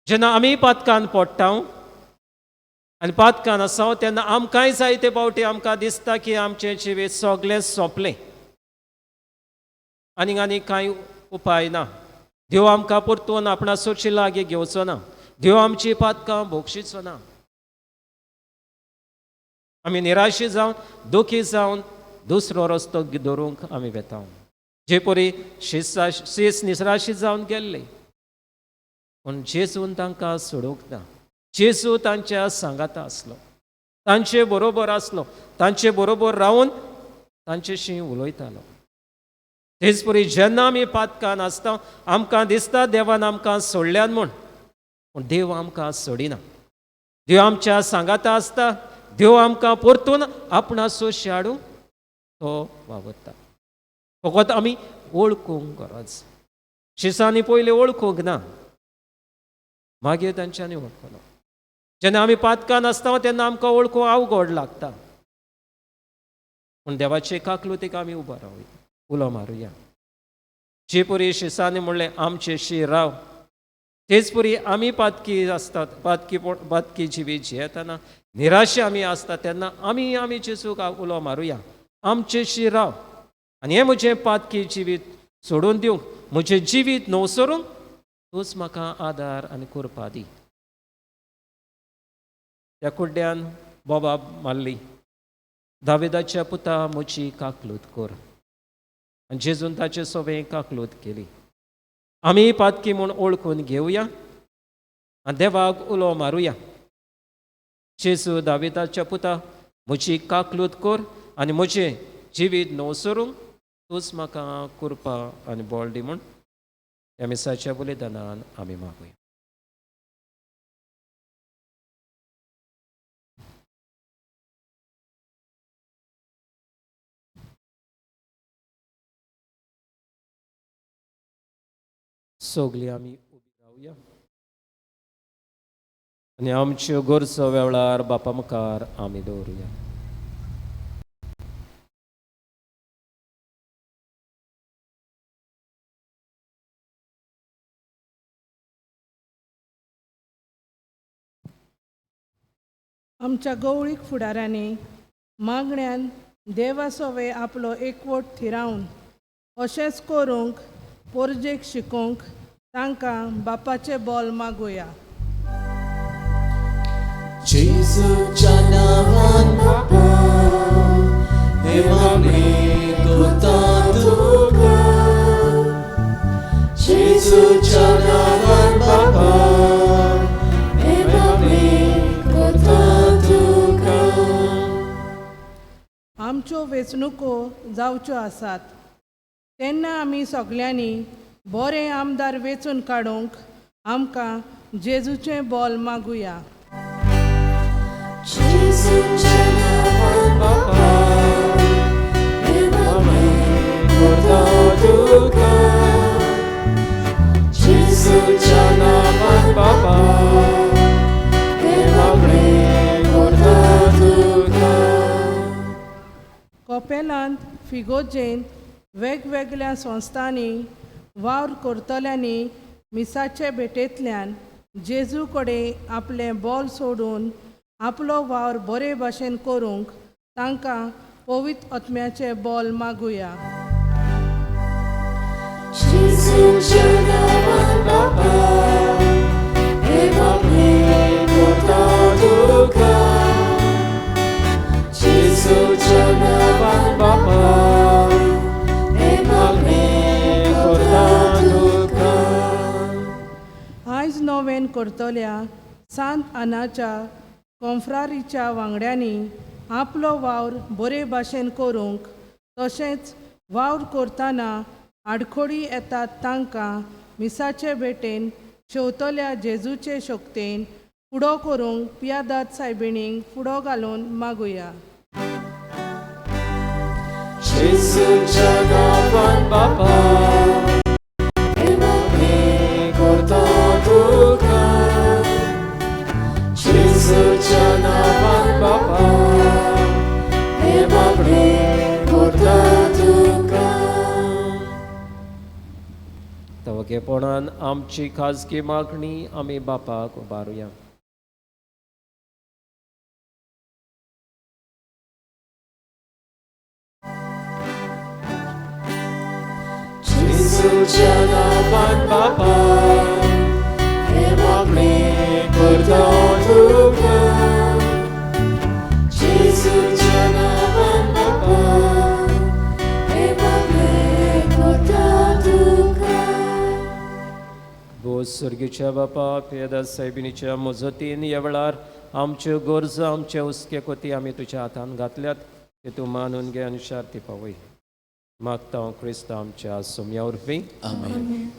जेन्ना आमी पातकान पडटा आनी पातकान आसा तेन्ना आमकांय जायते फावटी आमकां दिसता की आमचें जिवीत सगळें सोंपलें आनी कांय उपाय ना. देव आमकां परतून आपणा सोडची लागीं घेवचो ना. देव आमची पातकां भोगशिचो ना. आमी निराशी जावन दुखी जावन दुसरो रस्तो धरूंक आमी वेता. जे परी शीस निसराशी जावन गेल्ले पूण जेजून तांकां सोडूंक ना. जेजू तांच्या सांगाता आसलो, तांचे बरोबर आसलो, तांचे बरोबर रावन तांचेशी उलयतालो. तेच परी जेन्ना आमी पातकान आसता आमकां दिसता देवान आमकां सोडल्यान म्हूण, पूण देव आमकां सोडिना. देव आमच्या सांगाता आसता. देव आमकां परतून आपणाचो हाडूंक तो वावरता. फकत आमी वळखूंक गरज. शिसांनी पयलीं वळखूंक ना, मागीर तांच्यांनी वळखलो. जेन्ना आमी पातकान आसता तेन्ना आमकां वळखूंक अवघड लागता. पूण देवाचे काकलुतीक आमी उबो रावया, उलो मारुया. जे परी शिसांनी म्हणलें आमचेशी राव, तेच परी आमी पातकी आसतात, पातकी जिवीत जियेतना निराशे आमी आसता तेन्ना आमी जेजूक उलो मारुया, आमचेशी राव आनी हें म्हजें पातकी जिवीत सोडून दिवंक, म्हजें जिवीत न्हवसरूंक तूंच म्हाका आदार आनी कृपा दी. त्या कुड्ड्यान बोबाब मारली, दाविदाच्या पुता म्हजी काकलूत कर. आनी जेजून ताचे सोबे काकलूत केली. आमी पातकी म्हूण ओळखून घेवया आनी देवाक उलो मारुया. जेजू दाविदाच्या पुता म्हजी काकलूत कर आनी म्हजें जिवीत न्हवसरूंक तूंच म्हाका कृपा आनी बळ दी म्हूण ह्या मिसाच्या बलिदानान आमी मागुया. सगळीं आमी उबी रावया आनी आमच्यो गरजो वेळार बापा मुखार आमी दवरुया. आमच्या गवळीक फुडाऱ्यांनी मागण्यांत देवासोवे आपलो एकवट थिरावन अशेंच करूंक पोरजेक शिकोवंक तांकां बापाचे बोल मागुया. जेजूच्या नांवान बापा, हे मागणी करता तुका. जेजूच्या नांवान बापा, हे मागणी करता तुका. आमच्यो वेंचणुको जावच्यो आसात तेन्ना आमी सगळ्यांनी बरें आमदार वेंचून काडूंक आमकां जेजूचें बोल मागुया. जेजूच्या नांवान बापा, हे मागणी करता तुका. जेजूच्या नांवान बापा, हे मागणी करता तुका. कोपेलांत फिगोजेंत वेगवेगळ्या संस्थांनी वावर करतल्यांनी मिसाचे भेटेंतल्यान जेजू कडेन आपलें बोल सोडून आपलो वावर बरे भाशेन करूंक तांकां पवित्र आत्म्याचे बोल मागुया. जेजूच्या नांवान बापा, हे मागणी करता तुका. जेजूच्या नांवान बापा, हे मागणी करता तुका. आयज नोवेन करतल्या सांत आनाच्या कॉन्फ्रारीच्या वांगड्यांनी आपलो वावर बरे भाशेन करूंक तशेंच वावर करतना आडखळी येतात तांकां मिसाचे भेटेन शेवतल्या जेजूचे शक्तीन फुडो करूंक पियादाद सायबिणीक फुडो घालून मागुया. जेजूच्या नांवान बापा, हे मागणी करता तुका. जेजूच्या नांवान बापा, हे मागणी करता तुका. तवकेपणान आमची खाजगी मागणी आमी बापाक उबारुया. जेजूच्या नांवान बापा, हे मागणी करता तुका. जेजूच्या नांवान बापा, हे मागणी करता तुका. गो सर्गीच्या बापा पेदा सायबिणीच्या मजतीन ह्या वेळार आमच्यो गरजो आमचे हुस्के कोती आमी तुज्या हातान घातल्यात ते तूं मानून घे आनी शार्ती पावय. मागता हांव क्रिस्त आमच्या सोम्या वरवीं. आमेन.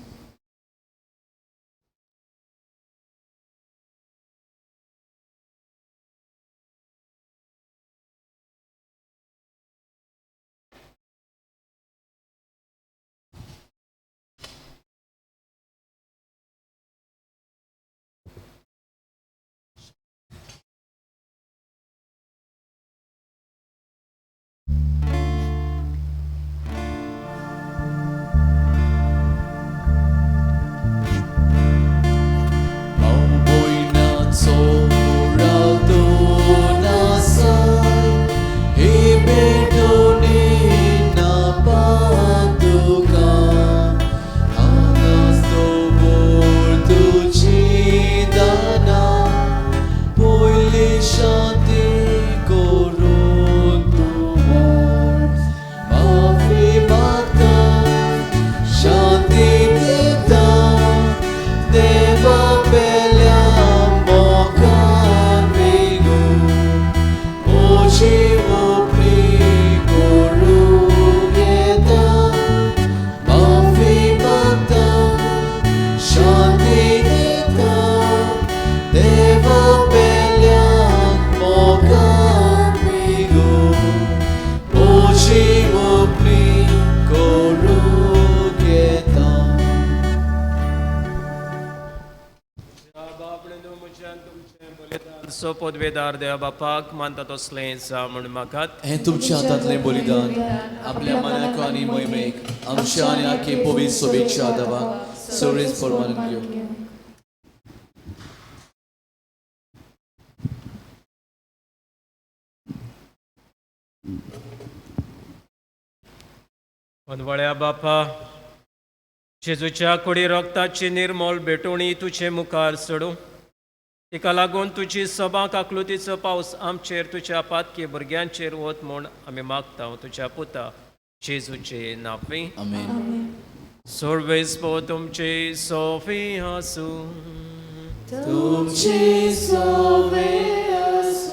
सो पदवेदार देवा बापाक मानता तसलें म्हण म्हाकात हें तुमच्या हातांतलें बलिदान आपल्या मनाक आनी मोहिमेक आमच्या आनी आख्खे पवित्र सोबेच्या आदाराक सगळेच परमानंद घेवं. वळ्या बापा, जेजूच्या कुडी रक्ताची निर्मोल भेटोवणी तुजे मुखार सोडूं. तिका लागून तुजी सभांक आकृतीचो पावस आमचेर तुज्या पातकी भुरग्यांचेर वत म्हूण आमी मागता तुज्या पुता जेजूचे नांवे. आमेन. सर्वेस्पो तुमचे सोफी हासूं. तुमची सोवे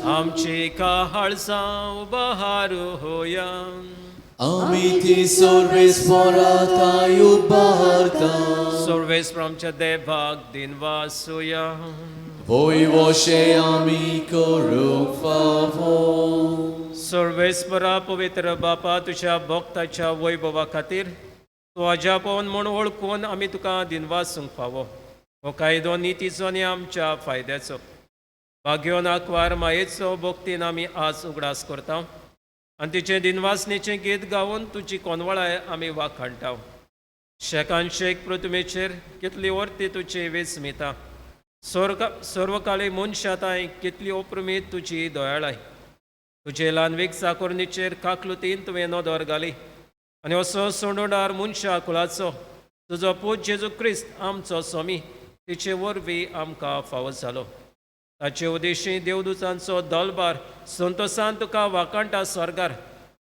आमची काळजा उबारू होया. आमी ती सर्वेस पोराताय उबारता. सर्वेस्पर आमच्या देवाक दिनवासुया. वोय वोशे आमी करूंक फावो. सर्वेस्परा पवित्र बापा, तुझ्या भक्ताच्या वैभवा खातीर तूं हाज्या पवन म्हूण ओळखून आमी तुका दिनवासूंक फावो. हो कायदो नितीचो आनी आमच्या फायद्याचो भाग्योन आंकवार मायेचो भक्तीन आमी आज उगडास करता आनी तिचे दिनवासनेचें गीत गावन तुजी कोनवळाय आमी वाखाणटा. शेकान शेक पृथ्वीचेर कितली वर्ती तुजी वेचमिता. सर्वकाळी मनशाताय कितली अप्रमीत तुजी दोयाळाय. तुजे ल्हानवीक चाकोरणीचेर काकलुतीन तुवें नदर घाली आनी असो सोडोणार मनशा कुळाचो तुजो पूत जेजू क्रिस्त आमचो स्वामी तिचे वरवीं आमकां फावो जालो. ताचे उदेशी देवदूतांचो दलबार संतोशान तुका वाखाणटा स्वर्गार.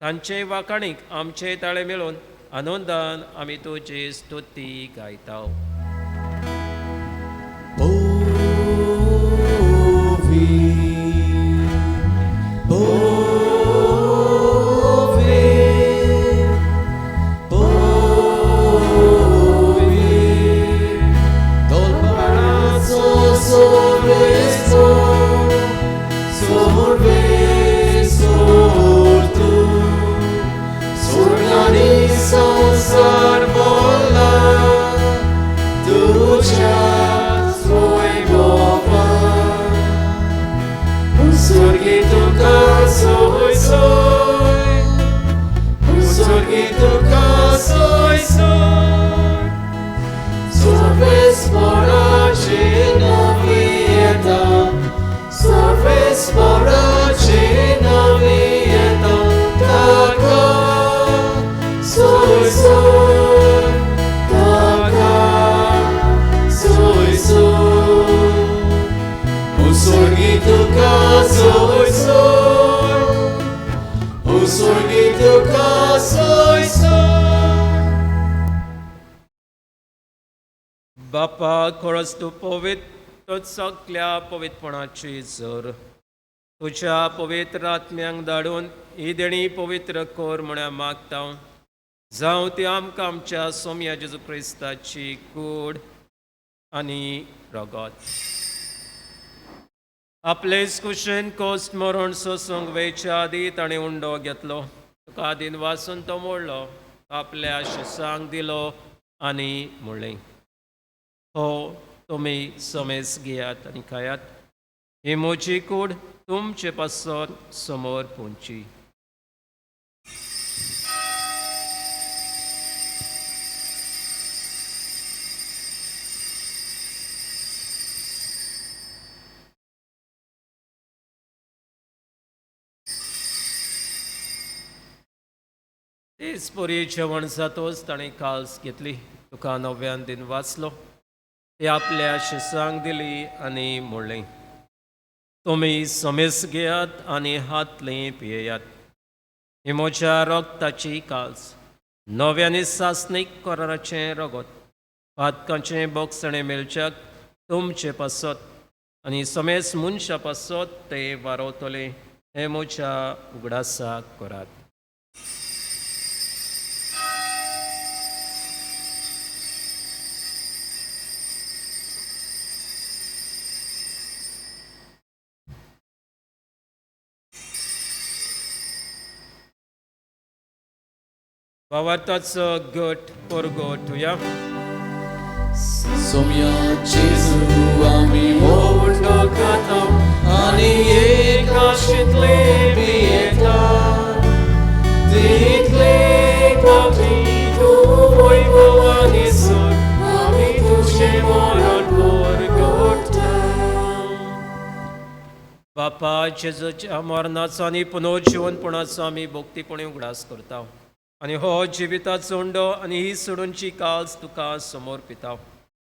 तांचे वाखाणीक आमचे ताळे मेळून आनंदान आमी तुजी स्तुती गायता. बापा, खरोच तूं पवित्र सगल्या पवित्रपणाची जर तुज्या पवित्र आत्म्यांक धाडून ही देणी पवित्र कर म्हण मागता. जावं ती आमकां आमच्या सोम्या जेजू क्रिस्ताची कूड आनी रगत. आपलेच कुशेन कोस्ट मरण सोसूंक वेच्या आदी ताणें उंडो घेतलो. तुका आदीन वाचून तो मोडलो, आपल्या शिसांक दिलो आनी म्हणलें, हो तुमी समेस घेयात आनी खायात. ही म्हजी कूड तुमचे पासत समोर पोंची. तेच पोरी जेवण जातोच ताणें काल्स घेतली. तुका नव्यान दिन वाचलो, ती आपल्या शिसांक दिली आनी म्हणलें, तुमी समेस घेयात आनी हातलें पियेयात. ही म्हज्या रगताची काल्स, नव्यानी सासणीक कराराचें रगत. पातकांचें बोगसणें मेलच्याक तुमचे पासत आनी समेस मनशा पासत ते वारवतले. हे म्हज्या उगडासाक करात. वावरताचो गट परगोटुया. सोम्या जेजू आमी मोडतो खाता आनी एकाशींतले पियेता. तितले पापी तूं वैभवानी सोड, आमी तुजें मरण परगोटता. बापा, जेजूच्या मरणाचो आनी पुनर्जीवनपणाचो आमी भोक्तीपणी उगडास करता. आनी हो जिविताचो उंडो आनी ही सोडूनची काळज तुका समोर पिताव.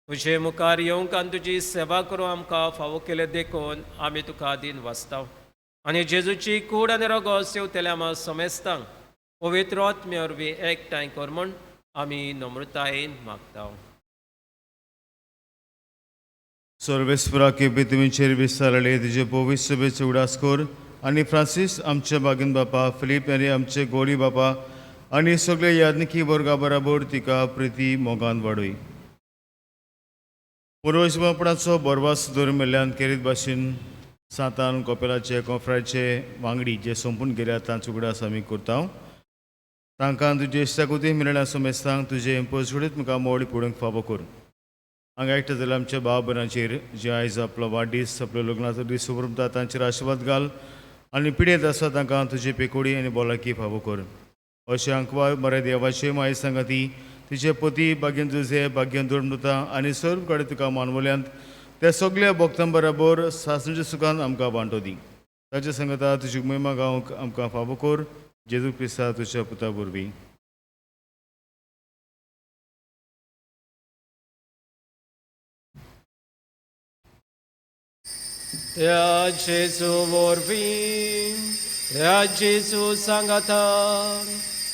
तुजे मुखार येवंक आनी तुजी सेवा करूं आमकां फावो केले देखून आमी तुका आदीन वाचताव. आनी जेजूची कूड आनी रगत सेवतल्या आमा समेस्तांक पवित्र आत्मे वरवीं एकठांय कर म्हूण आमी नम्रतायेन मागताव. सर्वेस्परा केपे तुमचेर विस्तारले तुजे पवित्र सभेचो उडास कर आनी फ्रांसीस आमचे बागीन बापा फिलीप आनी आमचे गोली बापा आनी सगळे यादनिकी वर्गा बराबर तिका प्रिती मोगान वाडय. पुर्वजपणाचो बरवास दवरून मेल्ल्यान केरीत भाशेन सातान कोपेलाचे कॉफ्राचे वांगडी जे संपून गेल्यात तांचो उगडास आमी करता. तांकां तुजे इश्टाकुती मेळ्ळ्या समेस्तांक तुजे पसुडीत मुखार मोडी पडूंक फावो कर. हांगा एकटे जाल्यार आमच्या भाव भयणांचेर जे आयज आपलो वाडदीस आपलो लग्नाचो दीस उबरता तांचेर आशिर्वाद घाल आनी पिडेत आसा तांकां तुजे पेकोडी आनी बोलाकी फावो कर. अशें अंकवा बरे देवाचे माय सांगाती तिचे पती भाग्यन जुजे भाग्यन दुर्मृता आनी सर्व कडेन तुका मानवल्यांत त्या सगळ्या भक्तां बरोबर सासणेच्या सुखान आमकां वांटो दी. ताचे सांगता तुजी महिमा गावंक आमकां फावो कर. जेजू क्रिस्ता तुज्या पुता वरवीं. त्या जेजू वरवीं त्या जेजू सांगातान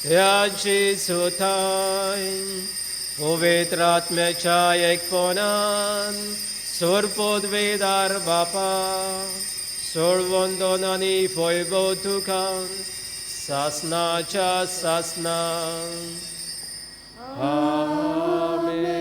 त्या जेजू थायन पवित्र आत्म्याच्या एकपणान सोरपोदवेदार बापा सोडवंदन आनी वैभव तुका सासनाच्या सासनान. आमेन.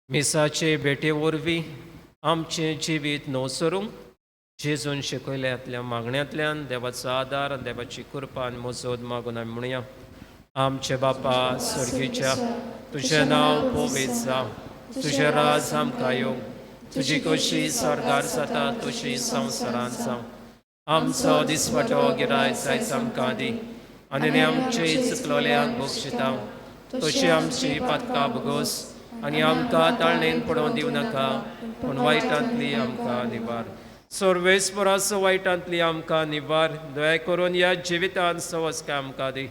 मिसाचे भेटे वरवीं आमचें जिवीत नवसरूंक जेजून शिकयल्यांतल्या मागण्यांतल्यान देवाचो आदार आनी देवाची कृपा आनी मजत मागून आमी म्हणया. आमचे बापा सर्गेच्या तुजें नांव पवित्र जावं. तुजें राज आमकां येवं. तुजी कशी स्वर्गार जाता तशी संवसारांत जावं. आमचो दिसपटो गिराय जायच आमकां दी आनी आमचे चुकलोल्यांक बक्षितां तशी आमची पातकां भोगोस आनी आमकां ताळणेन पडोवन दिवं नाका पूण वायटांतली आमकां निवार. सर्वेस्पराचो वायटांतली आमकां निवार. दया करून ह्या जिवितांत सवस्काय आमकां दी.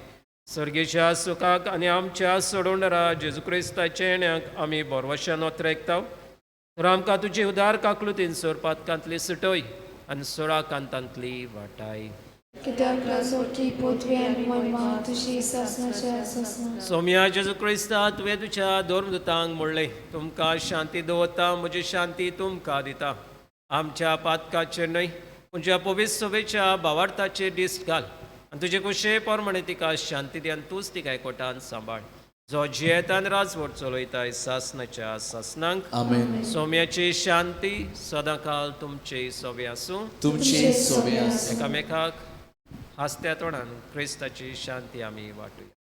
सर्गेच्या सुखाक आनी आमच्या सोडवणारा जेजू क्रिस्ताच्या येण्याक आमी बोरवशान ओतरेकताव. तर आमकां तुजी उदार काकलुतीन सोर पातकांतली सुटय आनी सोळा कांतांतली वाटाय. कित्याक लाजोची पृथ्वी आनी महिमा तुजी सासनाच्या सासना. सोम्या जेजू क्रिस्ता तुवें तुज्या दोर्मदूतांक म्हणलें तुमकां शांती दवरता म्हजी शांती तुमकां दिता. आमच्या पातकाचेर न्हय पूण तुज्या पवित्र सभेच्या भावार्थाचेर दिश्ट घाल आनी तुजे कुशे प्रमाणे तिका शांती दी आनी तूंच तिका एकवटान सांबाळ. जो जियेतान राजवट चलयताय सासनाच्या सासनांक. आमेन. सोम्याची शांती सदांकाल तुमचे सोबे आसूं. तुमची सोबे आसूं. एकामेकाक हास्त्या तोंडान क्रिस्ताची शांती आमी वाटुया.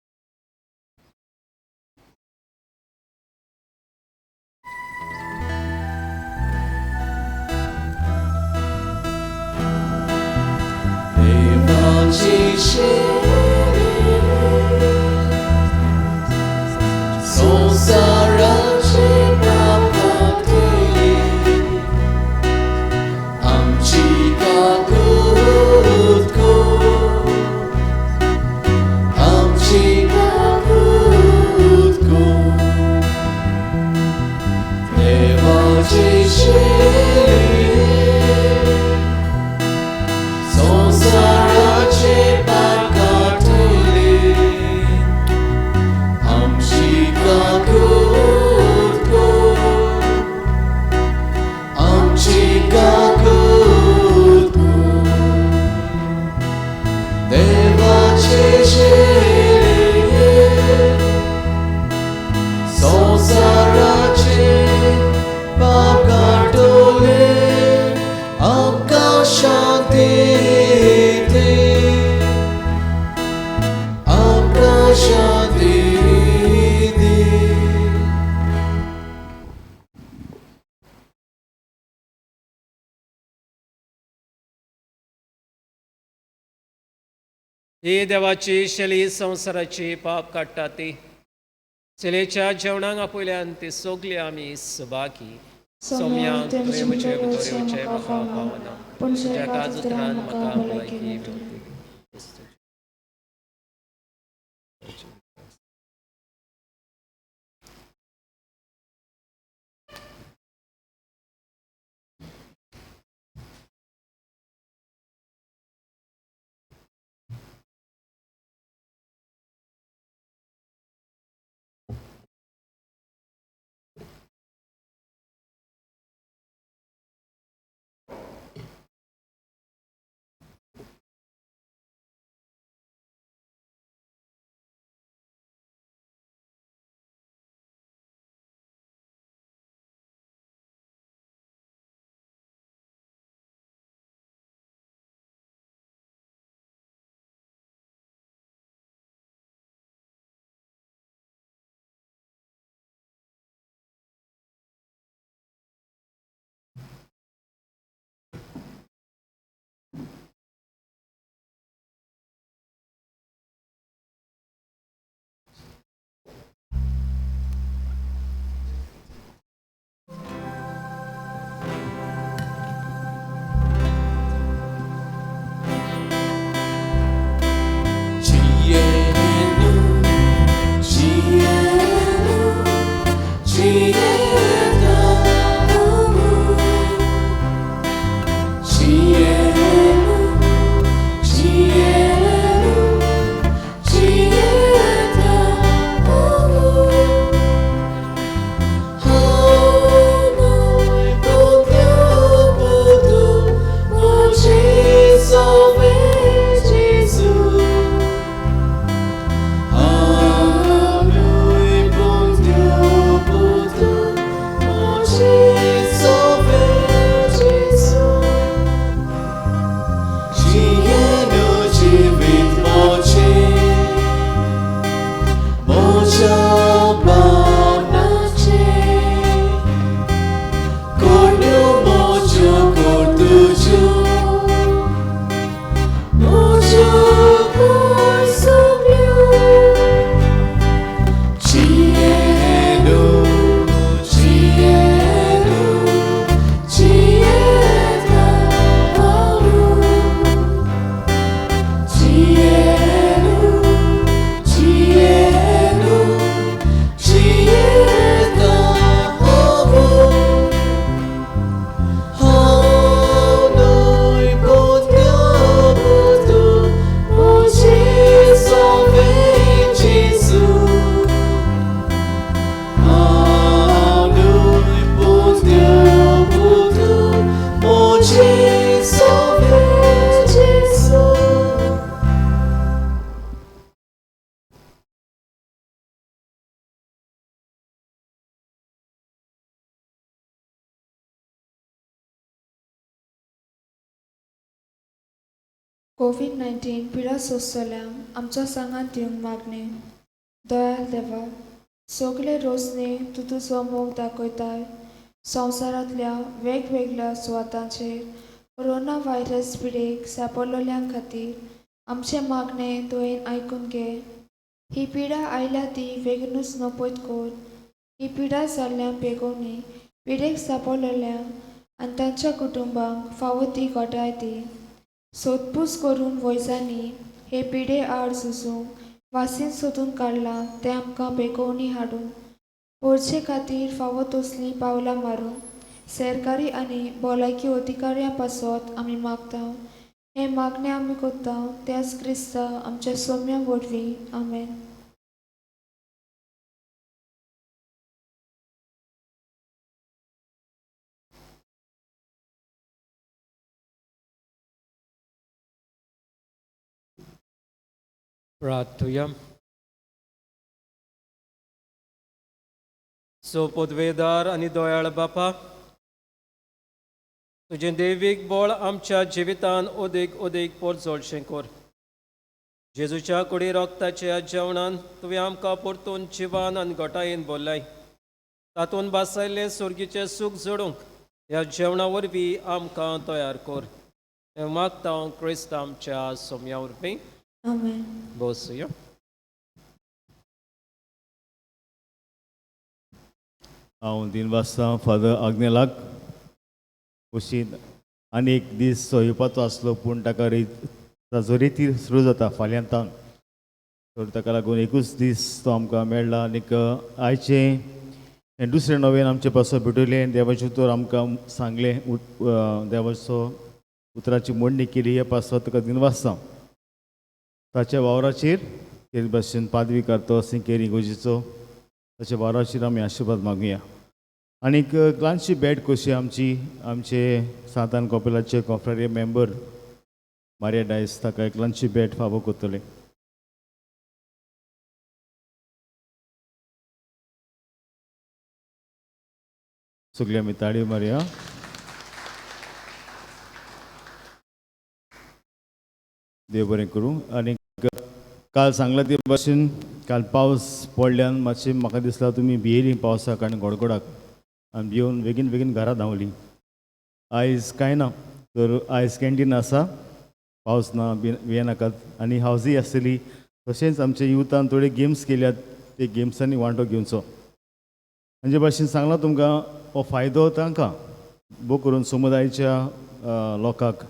ही देवाची शैली संवसाराची पाप काडटा ती चलेच्या जेवणाक आपयल्यान ती सोगली आमी सुबाकी सोम्याक तुवें म्हजे भितोरेवचे म्हाका पावना पूण तुज्या काजूत्रान म्हाका भलायकी मेळटली. कोविड-19 पिडा सोंसतल्यांक आमच्या सांगात दिवंक मागणे. दयाल देवा, सगळे रोजने तूं तुजो मोग दाखयताय. संवसारांतल्या वेगवेगळ्या सुवातांचेर कोरोना व्हायरस पिडेक सांपडलेल्यां खातीर आमचे मागणे तुवें आयकून घे. ही पिडा आयल्या ती बेगीनूच नपयत कर. ही पिडा जाल्ल्या बेगोनी पिडेक सांपडलेल्यांक आनी तांच्या कुटुंबांक फावो ती घटाय दी. सोदपूस करून वैजांनी हे पिडे आड झुजूंक वासीन सोदून काडलां तें आमकां बेगोवनी हाडून पोरचे खातीर फावो तसलीं पावलां मारूंक सरकारी आनी भलायकी अधिकाऱ्यां पासत आमी मागता. हे मागणें आमी कोत्ता त्याच क्रिस्ता आमच्या सोम्या वरवीं. आमेन. प्रार्थुया. सोपोदवेदार आनी दोयाळ बापा, तुजें दैवीक बळ आमच्या जिवितान ओदेक ओदेक पोरजोळशें कर. जेजूच्या कुडी रोगताच्या जेवणान तुवें आमकां परतून जिवान आनी घोटायेन भरलाय. तातूंत बासायल्लें सुर्गीचें सूख जोडूंक ह्या जेवणा वरवीं आमकां तयार कर. हें मागता हांव क्रिस्त आमच्या सोम्या वरवीं. आमेन. बसूया. हांव दिनवासता फादर आग्नेलाक कुशीन आनी एक दीस येवपाचो आसलो पूण ताका ताजो रिती सुरू जाता फाल्यांतान, तर ताका लागून एकूच दीस तो आमकां मेळ्ळा. आनीक आयचे हें दुसरें नवें आमचे पासो भेटयलें. देवाचे उतर आमकां सांगलें, देवाचो उतराची मोडणी केली. हे पासो तुका दिनवासता ताच्या वावराचेर केरी भाशेन पादवी करतो सिंकेरी गोजीचो ताच्या वावराचेर आमी आशिर्वाद मागुया. आनीक ल्हानशी भेट कशी आमचे सांतान कॉपेलाचे कॉन्फ्रेरिया मेंबर मारिया डायस ताका एक ल्हानशी भेट फावो करतले. सगळीं आमी ताळयो मारया. देव बरें करूं. आनी काल सांगला ते भाशेन काल पावस पडल्यान मातशें म्हाका दिसता तुमी भियेलीं पावसाक आनी गडगडाक आनी भिवन बेगीन बेगीन घरा धांवलीं. आयज कांय ना, तर आयज कॅन्टीन आसा, पावस ना भियेनाकात. आनी हावजूय आसतली. तशेंच आमच्या युथान थोडे गेम्स केल्यात, ते गेम्सांनी वांटो घेवचो. म्हणजे भाशेन सांगलां तुमकां हो फायदो तांकां बो करून समुदायाच्या लोकांक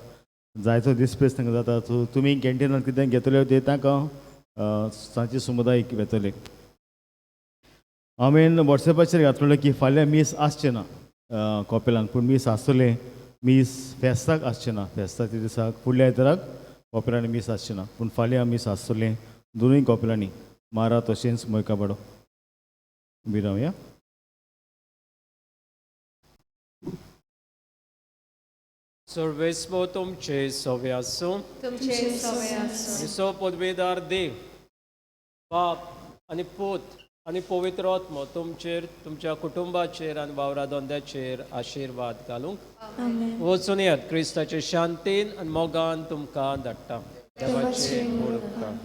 जायतो दिसपेस तांकां जाता. सो तुमी कॅन्टिनांत कितें घेतले ते तांकां सांचे समुदायाक वेतले. हांवें वॉट्सॅपाचेर घातलेलें की फाल्यां मीस आसचें ना कॉपेलान, पूण मीस आसतलें. मीस फेस्ताक आसचें ना, फेस्ताच्या दिसाक फुडल्या आयताराक कॉपेलांनी मीस आसचें ना, पूण फाल्यां मीस आसतलें दोनूय कॉपेलांनी, मारा तशेंच मोयकाबाडो. उबी रावया. सर्वेस्व तुमचे सवे आसूं. आनी सो पदवेदार देव, बाप आनी पूत आनी पवित्र आत्मो तुमचेर, तुमच्या कुटुंबाचेर आनी वावरा दोंद्याचेर आशिर्वाद घालूंक. वचून येयात. क्रिस्ताचे शांतीन आनी मोगान तुमकां धाडटा. देवाचे व्हड उपकार.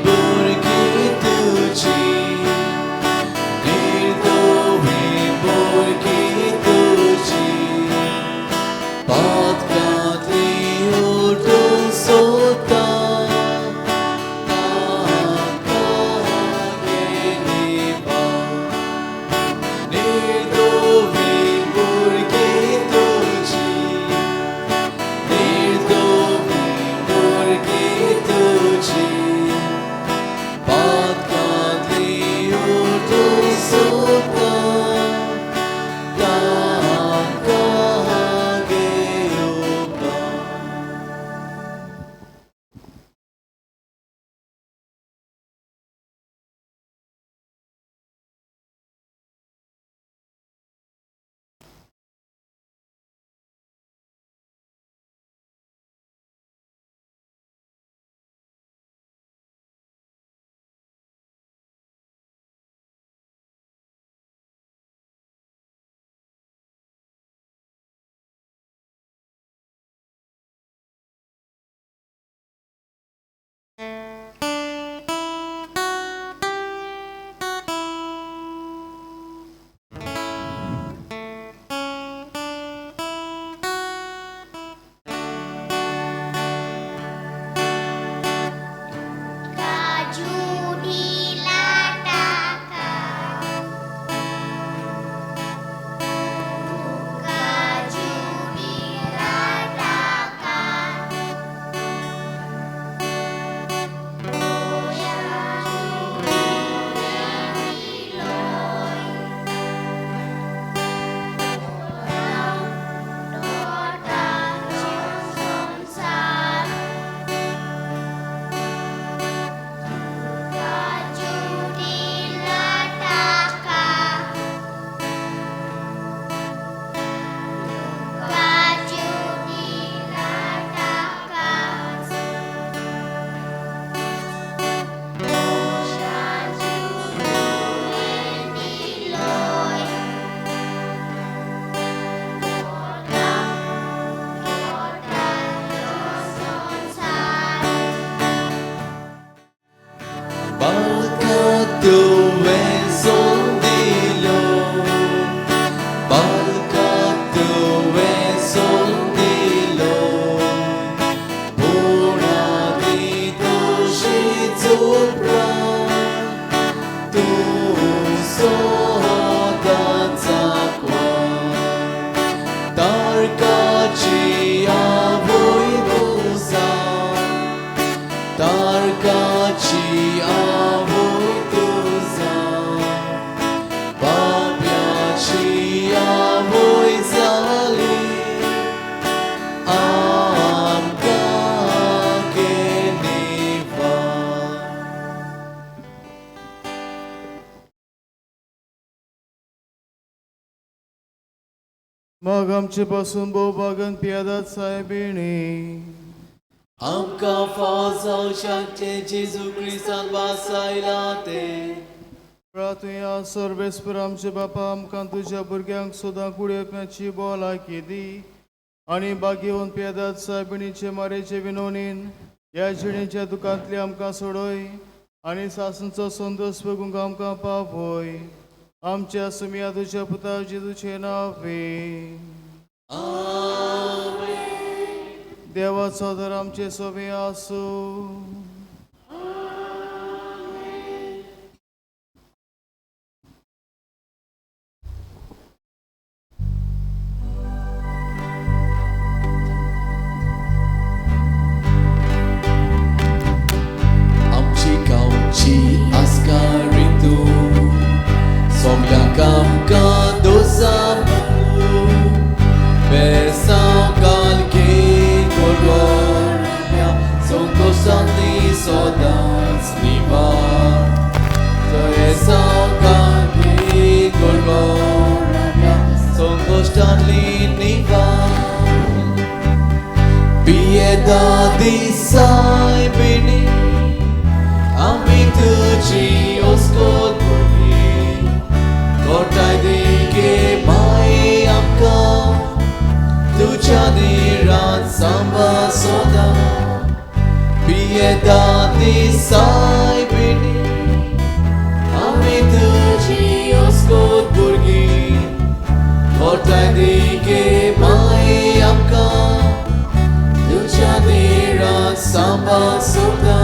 भुरगीं तुजी निर्दोवी भुरगीं तुजी पातकांतली उठूंक सोदता ताका गेलीबा निर्दोवी भुरगीं तुजी निर्दोवी भुरगीं तुजी पातकांतली उठूंक सोदता ताका घेवपा. Balkato esondilo, balkato esondilo, bonadito shizupra, tu sodanzakwa, tarkachi avoidusa, tarkachi avoidusa, papiachi avoizali, amka geniva. मग आमचे पासून भोवपागन पियादात साहेबिणी आमकां फावो जावच्याचे जेजू क्रिस्तान वासायला ते प्रार्थया सर्वेस्पर आमचे बापा आमकां तुज्या भुरग्यांक सुद्दां कुडयेवपाची भलायकी दी आनी बागेवन पियादात साहेबिणीचे मारेचे विनोनीन ह्या जिणेच्या दुखांतली आमकां सोडय आनी सासनचो संतोष बगूंक आमकां पावय आमच्या सुमिया तुज्या पुता जेजूचे नांवे देवाचो दर आमचे सोबे आसूं आमची गांवची आस्कारी तूं सोगल्यांक आमकां दोसा बेसांव कालके कोलगोऱ्या संतोशांनी सदांच निवार बेसांव कालके कोलगोऱ्या संतोशांनी निवार piedade sai beni ami tuji oskotni kotai de ke mai amka tuja niran samba soda piedade sai वेदिके माई आमकां तुज्या देरां सांबाळ सुद्दां